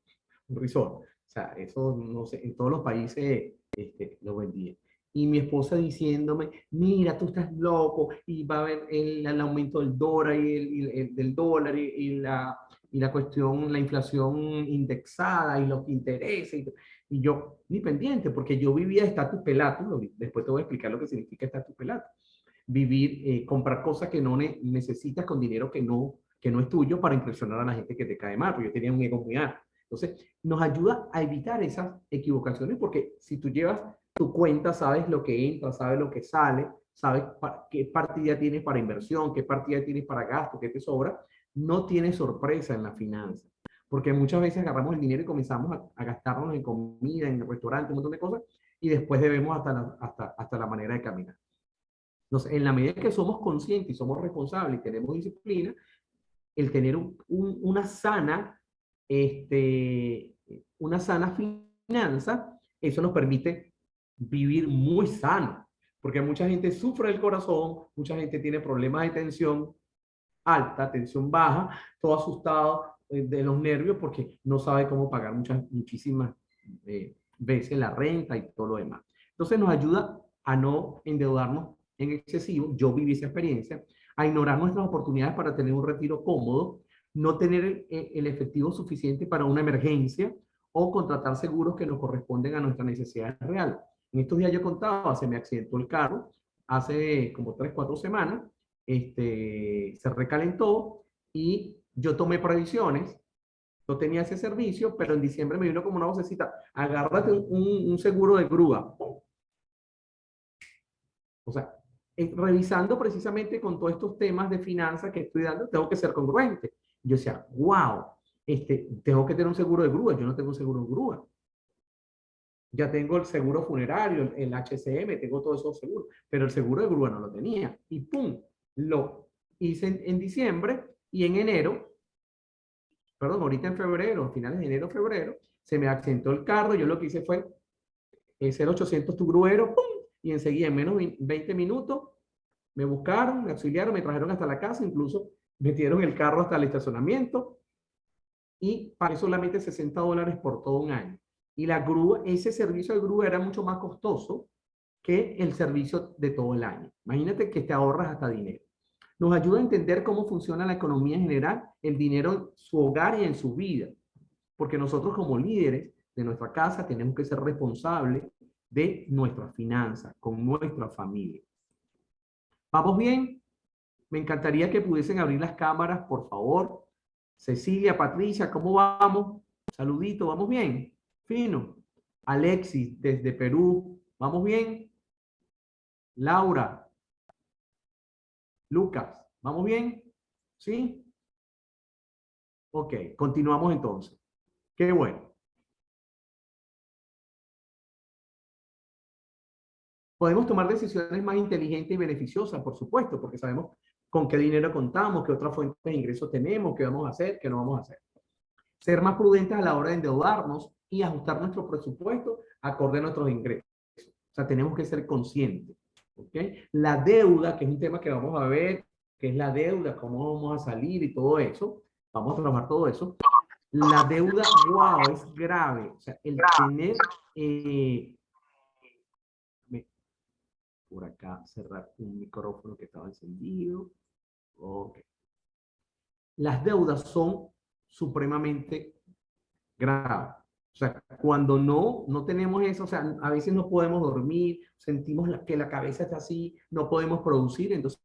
Un risol. O sea, eso no sé, en todos los países lo vendían. Y mi esposa diciéndome, mira, tú estás loco y va a haber el aumento del dólar del dólar y la cuestión, la inflación indexada y los intereses. Y yo, ni pendiente, porque yo vivía status pelatus, después te voy a explicar lo que significa status pelatus. Vivir, comprar cosas que no necesitas con dinero que no es tuyo para impresionar a la gente que te cae mal, porque yo tenía un ego muy alto. Entonces, nos ayuda a evitar esas equivocaciones porque si tú llevas tu cuenta, sabes lo que entra, sabes lo que sale, sabes qué partida tienes para inversión, qué partida tienes para gasto, qué te sobra, no tienes sorpresa en la finanza. Porque muchas veces agarramos el dinero y comenzamos a gastarnos en comida, en restaurantes, un montón de cosas, y después debemos hasta la manera de caminar. Entonces, en la medida que somos conscientes y somos responsables y tenemos disciplina, el tener este, una sana finanza, eso nos permite vivir muy sano, porque mucha gente sufre del corazón, mucha gente tiene problemas de tensión alta, tensión baja, todo asustado de los nervios porque no sabe cómo pagar muchísimas veces la renta y todo lo demás. Entonces nos ayuda a no endeudarnos en excesivo, yo viví esa experiencia, a ignorar nuestras oportunidades para tener un retiro cómodo, no tener el efectivo suficiente para una emergencia o contratar seguros que nos corresponden a nuestra necesidad real. En estos días yo contaba, se me accidentó el carro hace como 3, 4 semanas, se recalentó y yo tomé previsiones, no tenía ese servicio, pero en diciembre me vino como una vocecita, agárrate un seguro de grúa. O sea, revisando precisamente con todos estos temas de finanzas que estoy dando, tengo que ser congruente. Yo decía, wow, tengo que tener un seguro de grúa, yo no tengo un seguro de grúa. Ya tengo el seguro funerario, el HCM, tengo todos esos seguros, pero el seguro de grúa no lo tenía. Y pum, lo hice en diciembre y en enero, perdón, ahorita en febrero, finales de enero, febrero, se me accidentó el carro. Yo lo que hice fue el 0800 tu gruero, pum, y enseguida en menos de 20 minutos me buscaron, me auxiliaron, me trajeron hasta la casa, incluso metieron el carro hasta el estacionamiento y pagué solamente $60 por todo un año. Y la grúa, ese servicio de grúa era mucho más costoso que el servicio de todo el año. Imagínate que te ahorras hasta dinero. Nos ayuda a entender cómo funciona la economía en general, el dinero en su hogar y en su vida. Porque nosotros como líderes de nuestra casa tenemos que ser responsables de nuestras finanzas, con nuestra familia. ¿Vamos bien? Me encantaría que pudiesen abrir las cámaras, por favor. Cecilia, Patricia, ¿cómo vamos? Saludito, ¿vamos bien? Fino. Alexis, desde Perú, ¿vamos bien? Laura, Lucas, ¿vamos bien? ¿Sí? Ok, continuamos entonces. Qué bueno. Podemos tomar decisiones más inteligentes y beneficiosas, por supuesto, porque sabemos con qué dinero contamos, qué otras fuentes de ingresos tenemos, qué vamos a hacer, qué no vamos a hacer. Ser más prudentes a la hora de endeudarnos y ajustar nuestro presupuesto acorde a nuestros ingresos. O sea, tenemos que ser conscientes. ¿Okay? La deuda, que es un tema que vamos a ver, que es la deuda, cómo vamos a salir y todo eso, vamos a trabajar todo eso. La deuda, wow, es grave. O sea, el tener, por acá cerrar un micrófono que estaba encendido. Okay. Las deudas son supremamente graves. O sea, cuando no tenemos eso, o sea, a veces no podemos dormir, sentimos que la cabeza está así, no podemos producir, entonces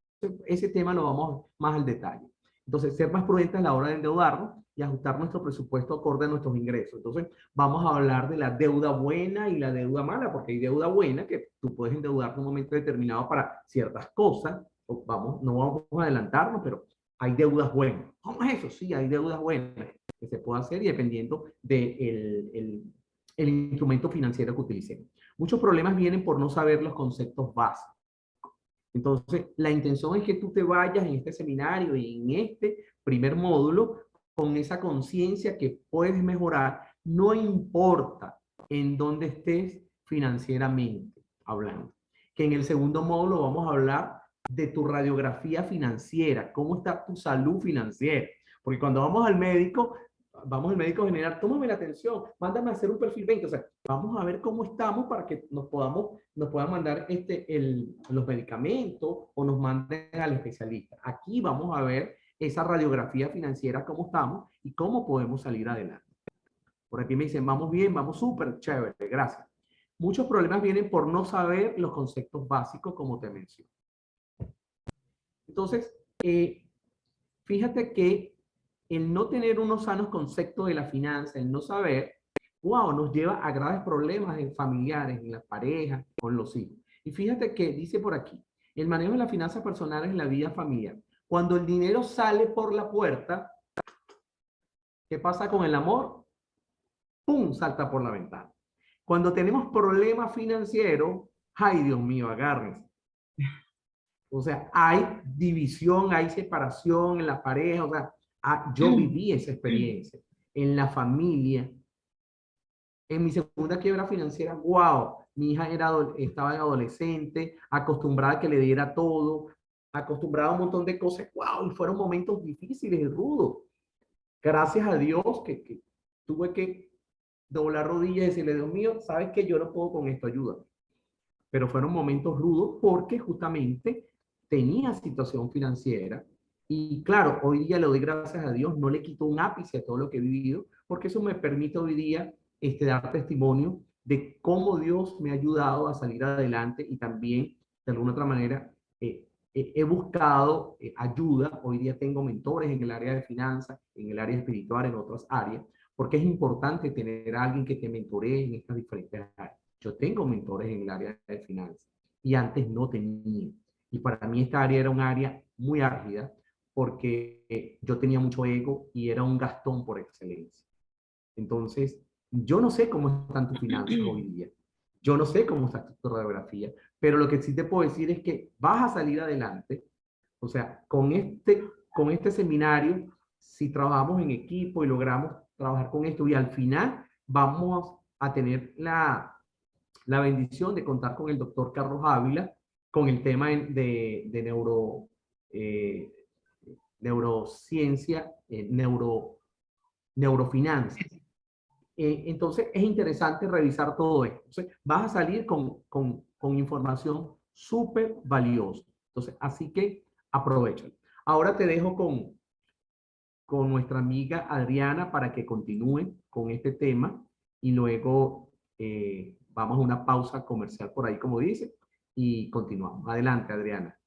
ese tema lo vamos más al detalle. Entonces, ser más prudentes a la hora de endeudarnos y ajustar nuestro presupuesto acorde a nuestros ingresos. Entonces, vamos a hablar de la deuda buena y la deuda mala, porque hay deuda buena que tú puedes endeudar en un momento determinado para ciertas cosas. No vamos a adelantarnos, pero hay deudas buenas. ¿Cómo es eso? Sí, hay deudas buenas que se puede hacer y dependiendo del el instrumento financiero que utilicemos. Muchos problemas vienen por no saber los conceptos básicos. Entonces, la intención es que tú te vayas en este seminario y en este primer módulo con esa conciencia que puedes mejorar, no importa en dónde estés financieramente hablando. Que en el segundo módulo vamos a hablar de tu radiografía financiera, cómo está tu salud financiera. Porque cuando vamos al médico general, tómame la atención, mándame a hacer un perfil 20, o sea, vamos a ver cómo estamos para que nos puedan mandar los medicamentos o nos manden al especialista. Aquí vamos a ver esa radiografía financiera, cómo estamos y cómo podemos salir adelante. Por aquí me dicen, vamos bien, vamos súper chévere, gracias. Muchos problemas vienen por no saber los conceptos básicos, como te menciono. Entonces, fíjate que el no tener unos sanos conceptos de la finanza, el no saber, wow, nos lleva a graves problemas en familiares, en las parejas, con los hijos. Y fíjate que dice por aquí, el manejo de las finanzas personales en la vida familiar. Cuando el dinero sale por la puerta, ¿qué pasa con el amor? ¡Pum! Salta por la ventana. Cuando tenemos problemas financieros, ¡ay, Dios mío, agárrense! O sea, hay división, hay separación en la pareja, o sea, yo viví esa experiencia en la familia. En mi segunda quiebra financiera, wow, mi hija estaba adolescente, acostumbrada a que le diera todo, acostumbrada a un montón de cosas, wow, y fueron momentos difíciles y rudos. Gracias a Dios que tuve que doblar rodillas y decirle, Dios mío, sabes que yo no puedo con esto, ayuda. Pero fueron momentos rudos porque justamente tenía situación financiera y claro, hoy día le doy gracias a Dios, no le quito un ápice a todo lo que he vivido, porque eso me permite hoy día dar testimonio de cómo Dios me ha ayudado a salir adelante y también, de alguna otra manera, he buscado ayuda. Hoy día tengo mentores en el área de finanzas, en el área espiritual, en otras áreas, porque es importante tener a alguien que te mentoree en estas diferentes áreas. Yo tengo mentores en el área de finanzas y antes no tenía. Y para mí esta área era un área muy árgida porque yo tenía mucho ego y era un gastón por excelencia. Entonces, yo no sé cómo están tus finanzas hoy día. Yo no sé cómo está tu radiografía, pero lo que sí te puedo decir es que vas a salir adelante. O sea, con este seminario, si trabajamos en equipo y logramos trabajar con esto y al final vamos a tener la bendición de contar con el doctor Carlos Ávila con el tema de eh, neurociencia, neurofinanzas. Entonces es interesante revisar todo esto. Entonces vas a salir con información súper valiosa. Entonces, así que aprovecha. Ahora te dejo con nuestra amiga Adriana para que continúe con este tema y luego vamos a una pausa comercial por ahí, como dice, y continuamos. Adelante, Adriana.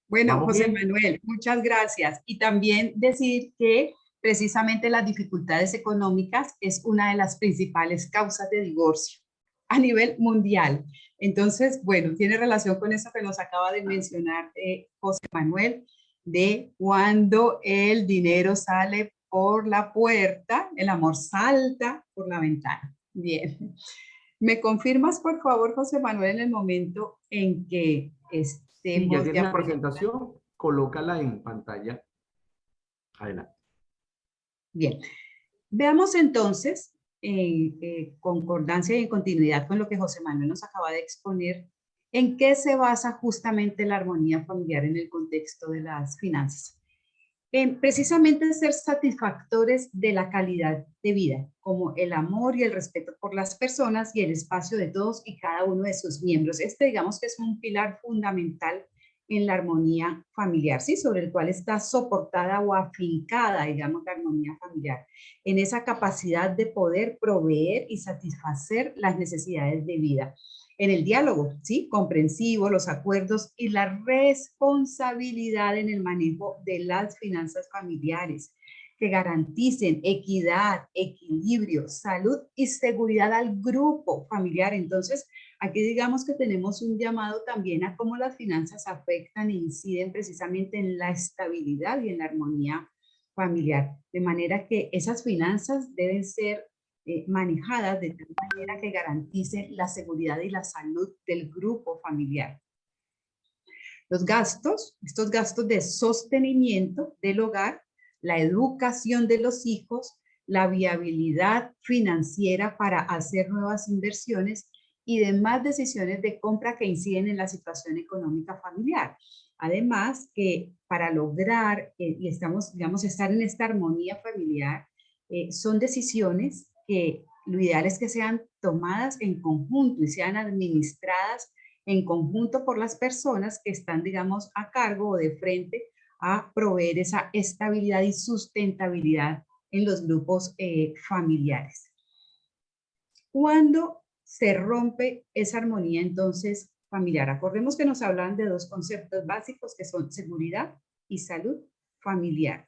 Bueno, ¿Vamos José bien? Manuel, muchas gracias. Y también decir que precisamente las dificultades económicas es una de las principales causas de divorcio a nivel mundial. Entonces, bueno, tiene relación con eso que nos acaba de mencionar José Manuel, de cuando el dinero sale por la puerta, el amor salta por la ventana. Bien. ¿Me confirmas, por favor, José Manuel, en el momento en que Si ya estemos tienes ya la proyectando? presentación, colócala en pantalla. Adelante. Bien, veamos entonces, en concordancia y en continuidad con lo que José Manuel nos acaba de exponer, en qué se basa justamente la armonía familiar en el contexto de las finanzas. Precisamente ser satisfactores de la calidad de vida, como el amor y el respeto por las personas y el espacio de todos y cada uno de sus miembros. Este, digamos que es un pilar fundamental en la armonía familiar, ¿sí? Sobre el cual está soportada o afincada, digamos, la armonía familiar, en esa capacidad de poder proveer y satisfacer las necesidades de vida. En el diálogo, ¿sí? Comprensivo, los acuerdos y la responsabilidad en el manejo de las finanzas familiares que garanticen equidad, equilibrio, salud y seguridad al grupo familiar. Entonces, aquí digamos que tenemos un llamado también a cómo las finanzas afectan e inciden precisamente en la estabilidad y en la armonía familiar. De manera que esas finanzas deben ser manejadas de tal manera que garanticen la seguridad y la salud del grupo familiar. Los gastos, estos gastos de sostenimiento del hogar, la educación de los hijos, la viabilidad financiera para hacer nuevas inversiones y demás decisiones de compra que inciden en la situación económica familiar. Además, que para lograr, y estamos, digamos, estar en esta armonía familiar, son decisiones que lo ideal es que sean tomadas en conjunto y sean administradas en conjunto por las personas que están, digamos, a cargo o de frente a proveer esa estabilidad y sustentabilidad en los grupos familiares. Cuando se rompe esa armonía, entonces, familiar, acordemos que nos hablan de dos conceptos básicos que son seguridad y salud familiar.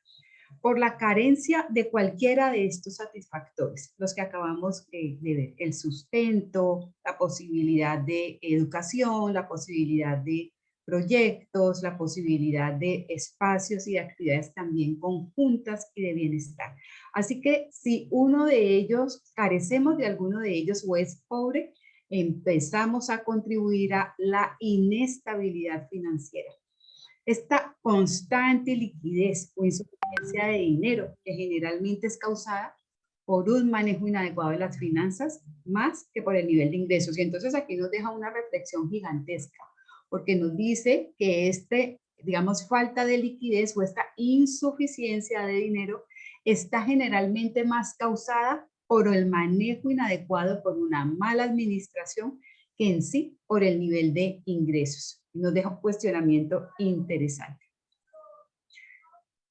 Por la carencia de cualquiera de estos satisfactores, los que acabamos de ver, el sustento, la posibilidad de educación, la posibilidad de proyectos, la posibilidad de espacios y de actividades también conjuntas y de bienestar. Así que si uno de ellos, carecemos de alguno de ellos o es pobre, empezamos a contribuir a la inestabilidad financiera. Esta constante liquidez o insuficiencia de dinero que generalmente es causada por un manejo inadecuado de las finanzas más que por el nivel de ingresos. Y entonces aquí nos deja una reflexión gigantesca, porque nos dice que digamos, falta de liquidez o esta insuficiencia de dinero está generalmente más causada por el manejo inadecuado, por una mala administración, que en sí por el nivel de ingresos. Nos deja un cuestionamiento interesante.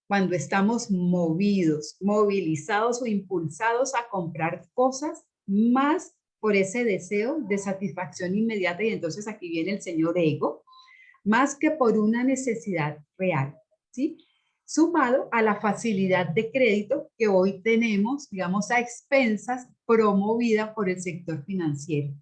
Cuando estamos movidos, movilizados o impulsados a comprar cosas más por ese deseo de satisfacción inmediata, y entonces aquí viene el señor ego, más que por una necesidad real, ¿sí? Sumado a la facilidad de crédito que hoy tenemos, digamos, a expensas promovida por el sector financiero,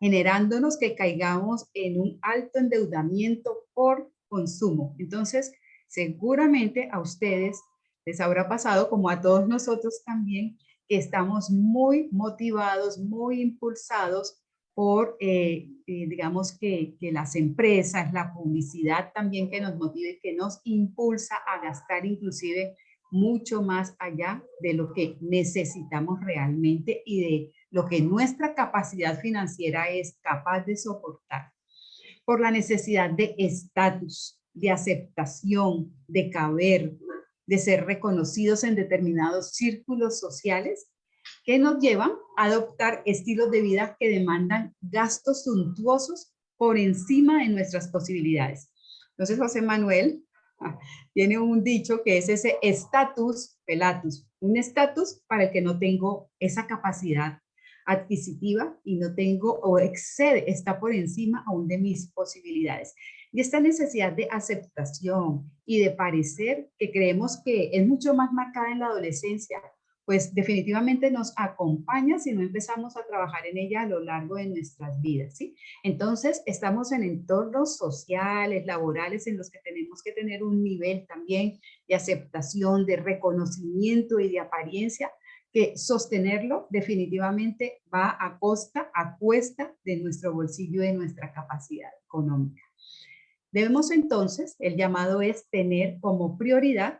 generándonos que caigamos en un alto endeudamiento por consumo. Entonces, seguramente a ustedes les habrá pasado, como a todos nosotros también, que estamos muy motivados, muy impulsados por, digamos, que las empresas, la publicidad también que nos motiva y que nos impulsa a gastar inclusive mucho más allá de lo que necesitamos realmente y de lo que nuestra capacidad financiera es capaz de soportar. Por la necesidad de estatus, de aceptación, de caber, de ser reconocidos en determinados círculos sociales, que nos llevan a adoptar estilos de vida que demandan gastos suntuosos por encima de nuestras posibilidades. Entonces, José Manuel tiene un dicho que es ese status pelatus, un estatus para el que no tengo esa capacidad adquisitiva y no tengo o excede, está por encima aún de mis posibilidades. Y esta necesidad de aceptación y de parecer que creemos que es mucho más marcada en la adolescencia, pues definitivamente nos acompaña si no empezamos a trabajar en ella a lo largo de nuestras vidas, ¿sí? Entonces, estamos en entornos sociales, laborales, en los que tenemos que tener un nivel también de aceptación, de reconocimiento y de apariencia, que sostenerlo definitivamente va a costa, a cuesta de nuestro bolsillo, de nuestra capacidad económica. Debemos entonces, el llamado es tener como prioridad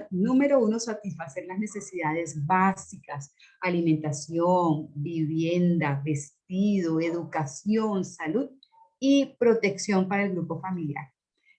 número uno, satisfacer las necesidades básicas: alimentación, vivienda, vestido, educación, salud y protección para el grupo familiar.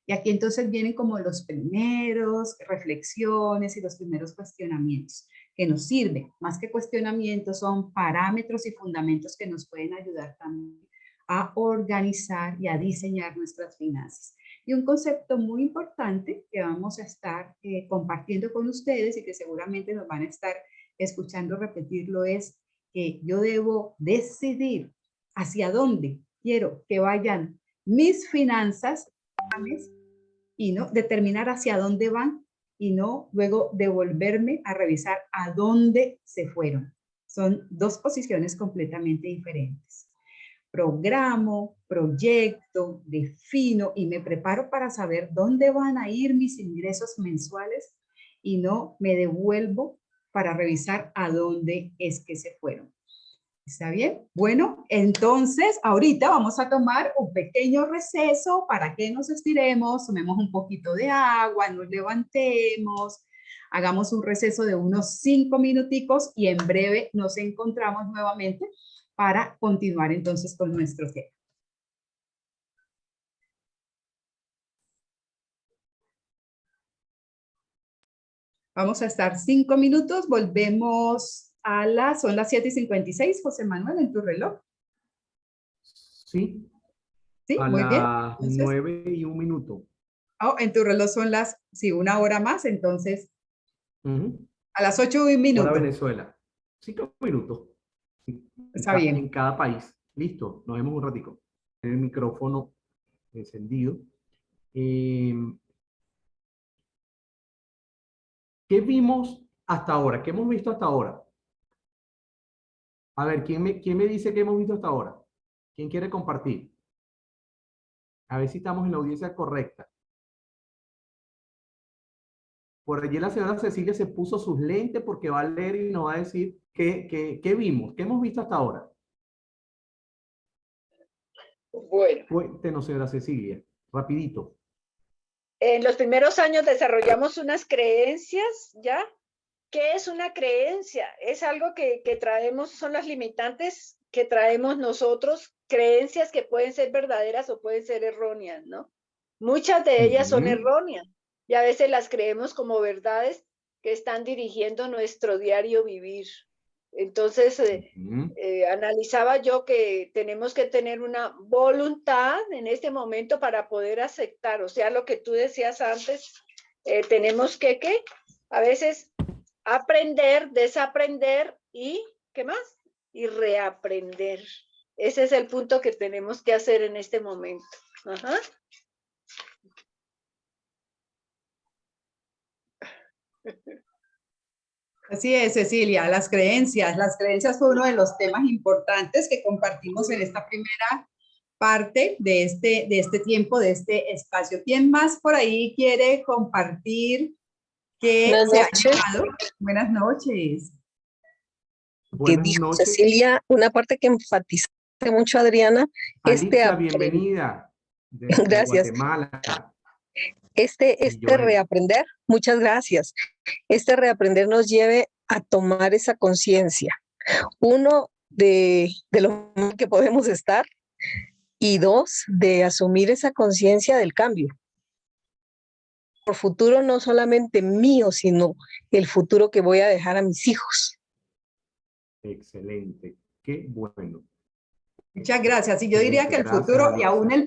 Y aquí entonces vienen como los primeros reflexiones y los primeros cuestionamientos que nos sirven. Más que cuestionamientos, son parámetros y fundamentos que nos pueden ayudar también a organizar y a diseñar nuestras finanzas. Y un concepto muy importante que vamos a estar compartiendo con ustedes y que seguramente nos van a estar escuchando repetirlo es que yo debo decidir hacia dónde quiero que vayan mis finanzas y no determinar hacia dónde van y no luego devolverme a revisar a dónde se fueron. Son dos posiciones completamente diferentes. Programo, proyecto, defino y me preparo para saber dónde van a ir mis ingresos mensuales y no me devuelvo para revisar a dónde es que se fueron. ¿Está bien? Bueno, entonces ahorita vamos a tomar un pequeño receso para que nos estiremos, tomemos un poquito de agua, nos levantemos, hagamos un receso de unos 5 minuticos y en breve nos encontramos nuevamente para continuar entonces con nuestro tema. Vamos a estar 5 minutos, volvemos son las 7:56, José Manuel, en tu reloj. Sí, Sí, a muy bien. las Entonces, 9:01. oh, en tu reloj son sí, 1 hora más, entonces Ujú. a las 8:01 Hora minutos. Venezuela. 5 minutos. Está bien. En cada país. Listo, nos vemos un ratico. El micrófono encendido. Eh, ¿Qué vimos hasta ahora? ¿Qué hemos visto hasta ahora? A ver, ¿quién me dice qué hemos visto hasta ahora? ¿Quién quiere compartir? A ver si estamos en la audiencia correcta. Por allí la señora Cecilia se puso sus lentes porque va a leer y nos va a decir qué vimos, qué hemos visto hasta ahora. Bueno, Cuéntenos, señora Cecilia, rapidito. en los primeros años desarrollamos unas creencias, ¿ya? ¿Qué es una creencia? Es algo que traemos, son las limitantes que traemos nosotros, creencias que pueden ser verdaderas o pueden ser erróneas, ¿no? Muchas de ellas son erróneas y a veces las creemos como verdades que están dirigiendo nuestro diario vivir. Entonces, analizaba yo que tenemos que tener una voluntad en este momento para poder aceptar, o sea, lo que tú decías antes, tenemos que, ¿qué? A veces aprender, desaprender y, ¿qué más? Y reaprender. Ese es el punto que tenemos que hacer en este momento. Ajá. Así es, Cecilia, las creencias. Las creencias fue uno de los temas importantes que compartimos en esta primera parte de este tiempo, de este espacio. ¿Quién más por ahí quiere compartir qué Buenas se ha noches. llevado? Buenas noches. Que Buenas dijo noches. Cecilia, una parte que enfatiza mucho Adriana, Alicia, bienvenida desde gracias, Guatemala. este Joel. reaprender, muchas gracias, este reaprender nos lleve a tomar esa conciencia, uno, de lo que podemos estar, y dos, de asumir esa conciencia del cambio. Por futuro no solamente mío, sino el futuro que voy a dejar a mis hijos. Excelente. Qué bueno. Muchas gracias. Y yo diría que el Gracias, futuro y Alicia. aún el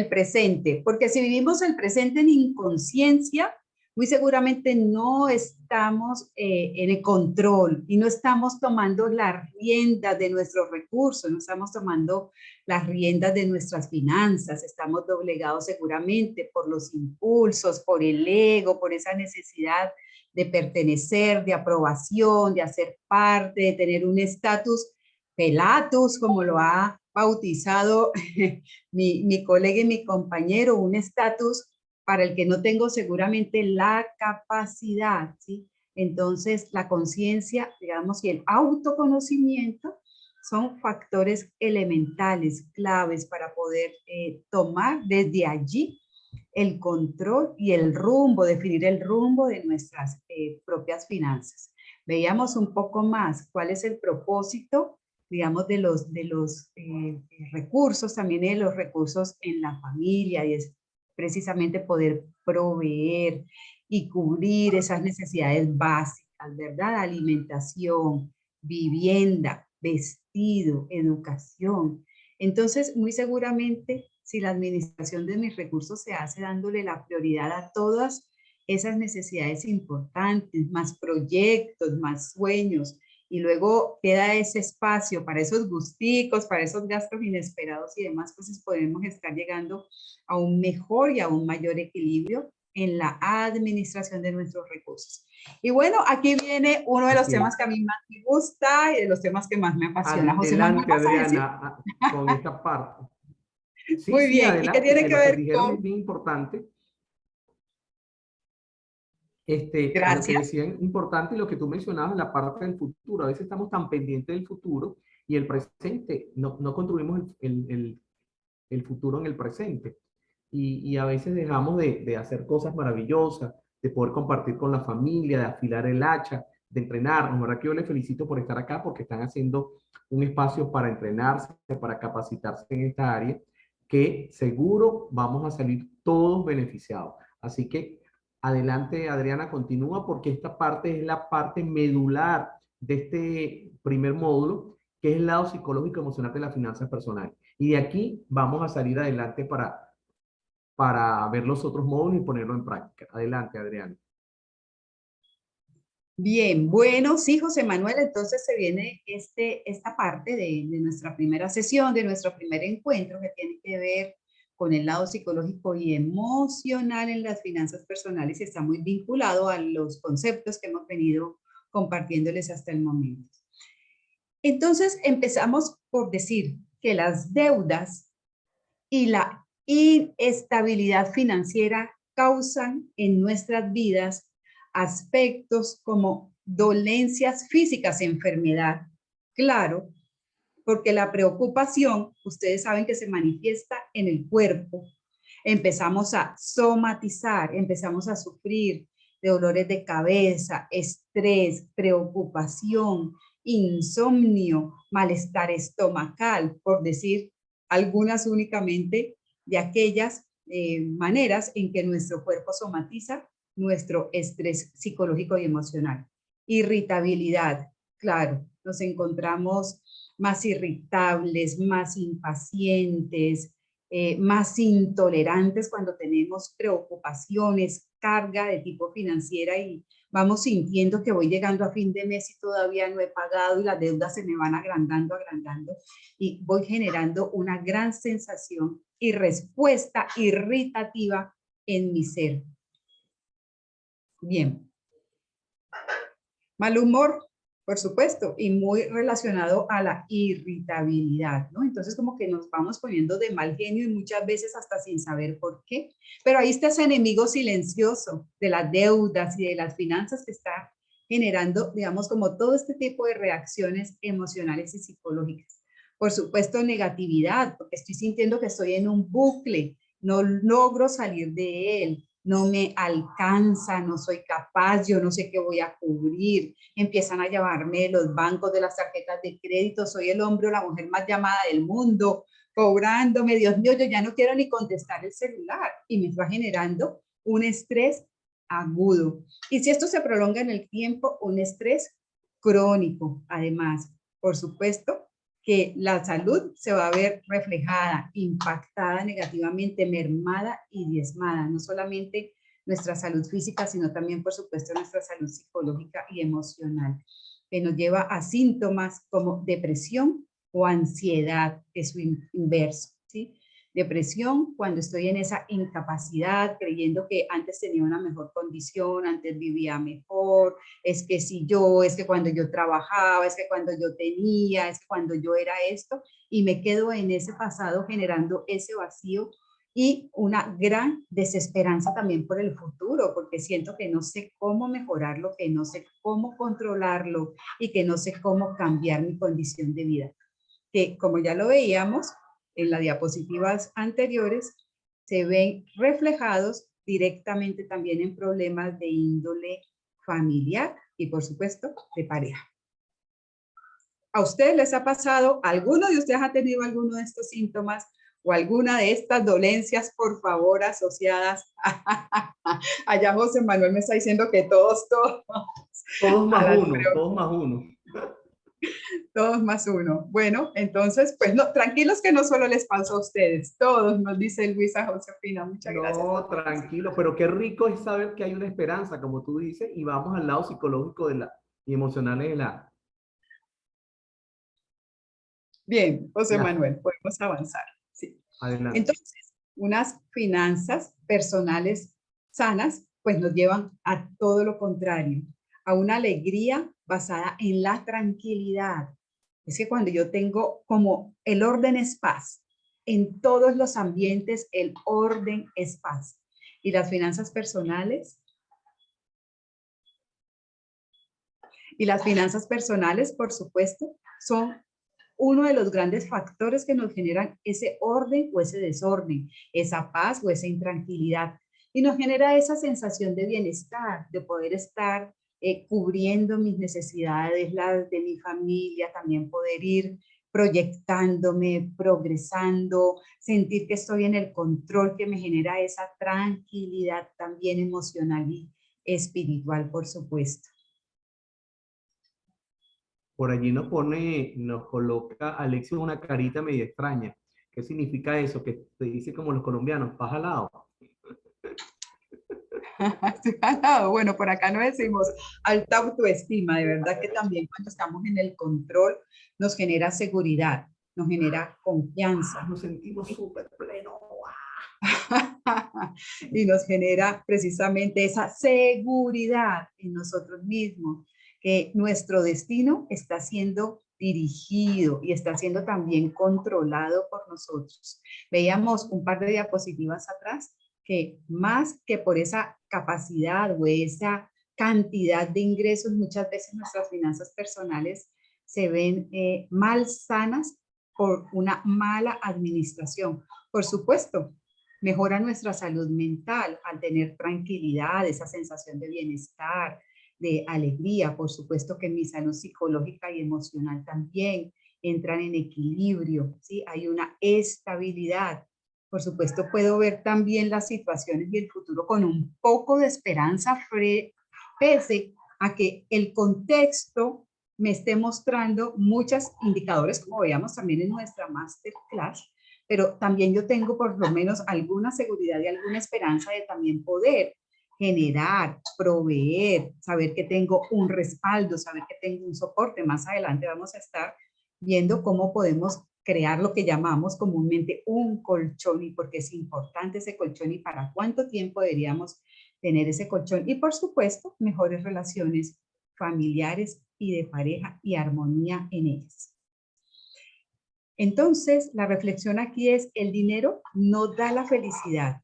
presente, porque si vivimos el presente en inconsciencia, muy seguramente no estamos en el control y no estamos tomando las riendas de nuestros recursos, no estamos tomando las riendas de nuestras finanzas, estamos doblegados seguramente por los impulsos, por el ego, por esa necesidad de pertenecer, de aprobación, de hacer parte, de tener un estatus pelatus, como lo ha bautizado mi colega y mi compañero, un estatus para el que no tengo seguramente la capacidad, ¿sí? Entonces, la conciencia, digamos, y el autoconocimiento son factores elementales, claves para poder tomar desde allí el control y el rumbo, definir el rumbo de nuestras propias finanzas. Veíamos un poco más cuál es el propósito, digamos, de los recursos, también de los recursos en la familia, y es precisamente poder proveer y cubrir esas necesidades básicas, ¿verdad? Alimentación, vivienda, vestido, educación. Entonces, muy seguramente, si la administración de mis recursos se hace dándole la prioridad a todas esas necesidades importantes, más proyectos, más sueños, y luego queda ese espacio para esos gusticos, para esos gastos inesperados y demás, pues podemos estar llegando a un mejor y a un mayor equilibrio en la administración de nuestros recursos. Y bueno, aquí viene uno de los temas que a mí más me gusta y de los temas que más me apasiona. José Manuel, Adelante, Adriana, con esta parte. Sí, muy sí, bien, ¿y qué adelante, tiene que que lo que ver dijeron es con? bien importante. Lo que Gracias. decían importante y lo que tú mencionabas, la parte del futuro. A veces estamos tan pendientes del futuro y el presente, no construimos el futuro en el presente. Y a veces dejamos de hacer cosas maravillosas, de poder compartir con la familia, de afilar el hacha, de entrenarnos. ¿Verdad que yo les felicito por estar acá? Porque están haciendo un espacio para entrenarse, para capacitarse en esta área, que seguro vamos a salir todos beneficiados. Así que adelante, Adriana, continúa, porque esta parte es la parte medular de este primer módulo, que es el lado psicológico emocional de las finanzas personales. Y de aquí vamos a salir adelante para ver los otros módulos y ponerlo en práctica. Adelante, Adriana. Bien, bueno, sí, José Manuel, entonces se viene esta parte de nuestra primera sesión, de nuestro primer encuentro, que tiene que ver con el lado psicológico y emocional en las finanzas personales, y está muy vinculado a los conceptos que hemos venido compartiéndoles hasta el momento. Entonces, empezamos por decir que las deudas y la inestabilidad financiera causan en nuestras vidas aspectos como dolencias físicas, enfermedad. Claro, porque la preocupación, ustedes saben que se manifiesta en el cuerpo. Empezamos a somatizar, empezamos a sufrir de dolores de cabeza, estrés, preocupación, insomnio, malestar estomacal, por decir algunas únicamente de aquellas maneras en que nuestro cuerpo somatiza nuestro estrés psicológico y emocional. Irritabilidad, claro, nos encontramos más irritables, más impacientes, más intolerantes cuando tenemos preocupaciones, carga de tipo financiera, y vamos sintiendo que voy llegando a fin de mes y todavía no he pagado y las deudas se me van agrandando, y voy generando una gran sensación y respuesta irritativa en mi ser. Bien. Mal humor, por supuesto, y muy relacionado a la irritabilidad, ¿no? Entonces como que nos vamos poniendo de mal genio y muchas veces hasta sin saber por qué. Pero ahí está ese enemigo silencioso de las deudas y de las finanzas que está generando, digamos, como todo este tipo de reacciones emocionales y psicológicas. Por supuesto, negatividad, porque estoy sintiendo que estoy en un bucle, no logro salir de él, no me alcanza, no soy capaz, yo no sé qué voy a cubrir. Empiezan a llamarme de los bancos, de las tarjetas de crédito, soy el hombre o la mujer más llamada del mundo, cobrándome, Dios mío, yo ya no quiero ni contestar el celular, y me va generando un estrés agudo. Y si esto se prolonga en el tiempo, un estrés crónico. Además, por supuesto, que la salud se va a ver reflejada, impactada negativamente, mermada y diezmada, no solamente nuestra salud física, sino también, por supuesto, nuestra salud psicológica y emocional, que nos lleva a síntomas como depresión o ansiedad, que es su inverso, ¿sí? Depresión, cuando estoy en esa incapacidad, creyendo que antes tenía una mejor condición, antes vivía mejor, es que si yo, es que cuando yo trabajaba, es que cuando yo tenía, es que cuando yo era esto, y me quedo en ese pasado generando ese vacío y una gran desesperanza también por el futuro, porque siento que no sé cómo mejorarlo, que no sé cómo controlarlo y que no sé cómo cambiar mi condición de vida. Que como ya lo veíamos en las diapositivas anteriores, se ven reflejados directamente también en problemas de índole familiar y por supuesto de pareja. ¿A ustedes les ha pasado, alguno de ustedes ha tenido alguno de estos síntomas o alguna de estas dolencias, por favor, asociadas? Allá José Manuel me está diciendo que todos. Todos más uno, todos más uno. Todos más uno. Bueno, entonces, pues no, tranquilos que no solo les pasó a ustedes, todos, nos dice Luisa Josefina. Muchas gracias. No, tranquilo, pero qué rico es saber que hay una esperanza, como tú dices, y vamos al lado psicológico de y emocional de la... Bien, José Ya, Manuel, podemos avanzar. Sí. adelante. Entonces, unas finanzas personales sanas, pues nos llevan a todo lo contrario, a una alegría basada en la tranquilidad. Es que cuando yo tengo como el orden es paz, en todos los ambientes el orden es paz. Y las finanzas personales, por supuesto, son uno de los grandes factores que nos generan ese orden o ese desorden, esa paz o esa intranquilidad. Y nos genera esa sensación de bienestar, de poder estar cubriendo mis necesidades, las de mi familia, también poder ir proyectándome, progresando, sentir que estoy en el control, que me genera esa tranquilidad también emocional y espiritual, por supuesto. Por allí nos coloca Alexis una carita medio extraña. ¿Qué significa eso? Que te dice como los colombianos, paz al lado. Bueno, por acá no decimos alta autoestima, de verdad que también cuando estamos en el control nos genera seguridad, nos genera confianza. Nos sentimos súper plenos. Y nos genera precisamente esa seguridad en nosotros mismos, que nuestro destino está siendo dirigido y está siendo también controlado por nosotros. Veíamos un par de diapositivas atrás que más que por esa capacidad o esa cantidad de ingresos, muchas veces nuestras finanzas personales se ven mal sanas por una mala administración. Por supuesto, mejora nuestra salud mental al tener tranquilidad, esa sensación de bienestar, de alegría. Por supuesto que mi salud psicológica y emocional también entran en equilibrio, ¿sí? Hay una estabilidad. Por supuesto, puedo ver también las situaciones y el futuro con un poco de esperanza, pese a que el contexto me esté mostrando muchos indicadores, como veíamos también en nuestra masterclass, pero también yo tengo por lo menos alguna seguridad y alguna esperanza de también poder generar, proveer, saber que tengo un respaldo, saber que tengo un soporte. Más adelante vamos a estar viendo cómo podemos crear lo que llamamos comúnmente un colchón y por qué es importante ese colchón y para cuánto tiempo deberíamos tener ese colchón. Y por supuesto, mejores relaciones familiares y de pareja y armonía en ellas. Entonces, la reflexión aquí es, el dinero no da la felicidad.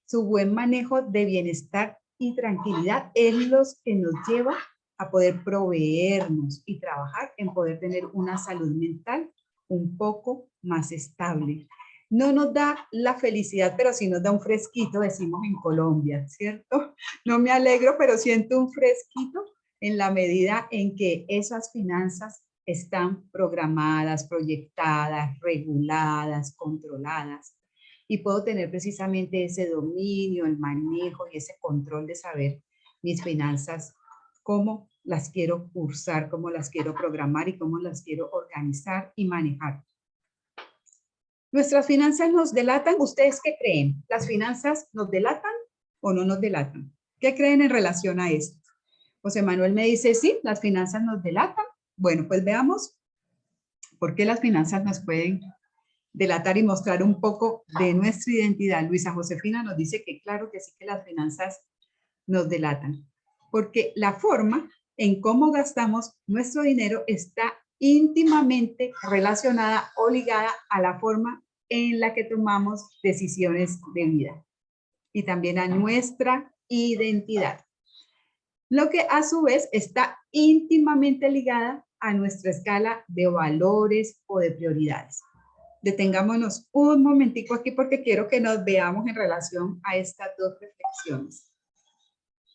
Su buen manejo de bienestar y tranquilidad es lo que nos lleva a poder proveernos y trabajar en poder tener una salud mental un poco más estable. No nos da la felicidad, pero sí nos da un fresquito, decimos en Colombia, ¿cierto? No me alegro, pero siento un fresquito en la medida en que esas finanzas están programadas, proyectadas, reguladas, controladas. Y puedo tener precisamente ese dominio, el manejo y ese control de saber mis finanzas, cómo las quiero cursar, cómo las quiero programar y cómo las quiero organizar y manejar. ¿Nuestras finanzas nos delatan? ¿Ustedes qué creen? ¿Las finanzas nos delatan o no nos delatan? ¿Qué creen en relación a esto? José Manuel me dice, sí, las finanzas nos delatan. Bueno, pues veamos por qué las finanzas nos pueden delatar y mostrar un poco de nuestra identidad. Luisa Josefina nos dice que claro que sí, que las finanzas nos delatan, porque la forma en cómo gastamos nuestro dinero está íntimamente relacionada o ligada a la forma en la que tomamos decisiones de vida y también a nuestra identidad, lo que a su vez está íntimamente ligada a nuestra escala de valores o de prioridades. Detengámonos un momentico aquí porque quiero que nos veamos en relación a estas dos reflexiones.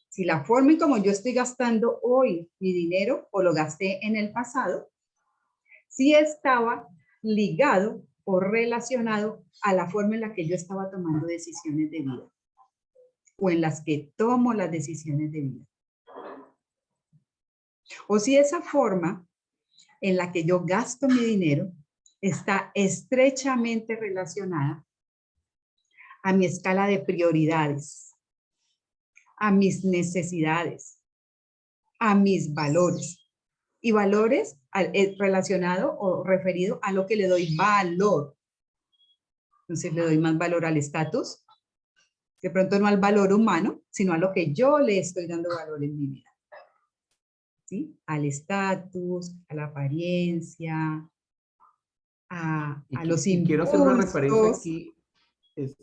Si la forma en como yo estoy gastando hoy mi dinero o lo gasté en el pasado, si estaba ligado o relacionado a la forma en la que yo estaba tomando decisiones de vida o en las que tomo las decisiones de vida. O si esa forma en la que yo gasto mi dinero está estrechamente relacionada a mi escala de prioridades, a mis necesidades, a mis valores. Y valores relacionado o referido a lo que le doy valor. Entonces le doy más valor al estatus, de pronto no al valor humano, sino a lo que yo le estoy dando valor en mi vida. ¿Sí? Al estatus, a la apariencia, a los impulsos. Quiero hacer una referencia aquí,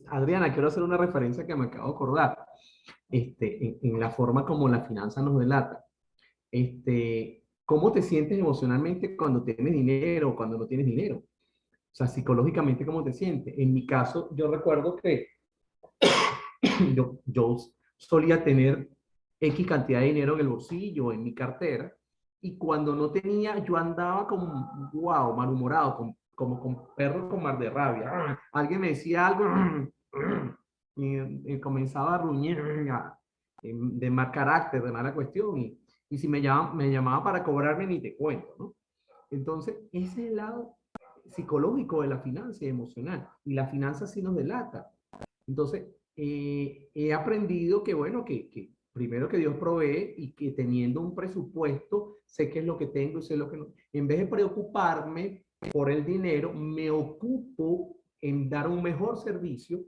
Adriana, quiero hacer una referencia que me acabo de acordar, en la forma como la finanza nos delata. ¿Cómo te sientes emocionalmente cuando tienes dinero o cuando no tienes dinero? O sea, psicológicamente, ¿cómo te sientes? En mi caso, yo recuerdo que yo solía tener X cantidad de dinero en el bolsillo, en mi cartera, y cuando no tenía, yo andaba como, wow, malhumorado, como con perros con mar de rabia. Alguien me decía algo y comenzaba a ruñir de mal carácter, de mala cuestión, y si me llamaba para cobrarme, ni te cuento, ¿no? Entonces, ese es el lado psicológico de la finanza y emocional, y la finanza sí nos delata. Entonces, he aprendido que, bueno, que primero que Dios provee y que teniendo un presupuesto, sé qué es lo que tengo y sé lo que no. En vez de preocuparme por el dinero, me ocupo en dar un mejor servicio,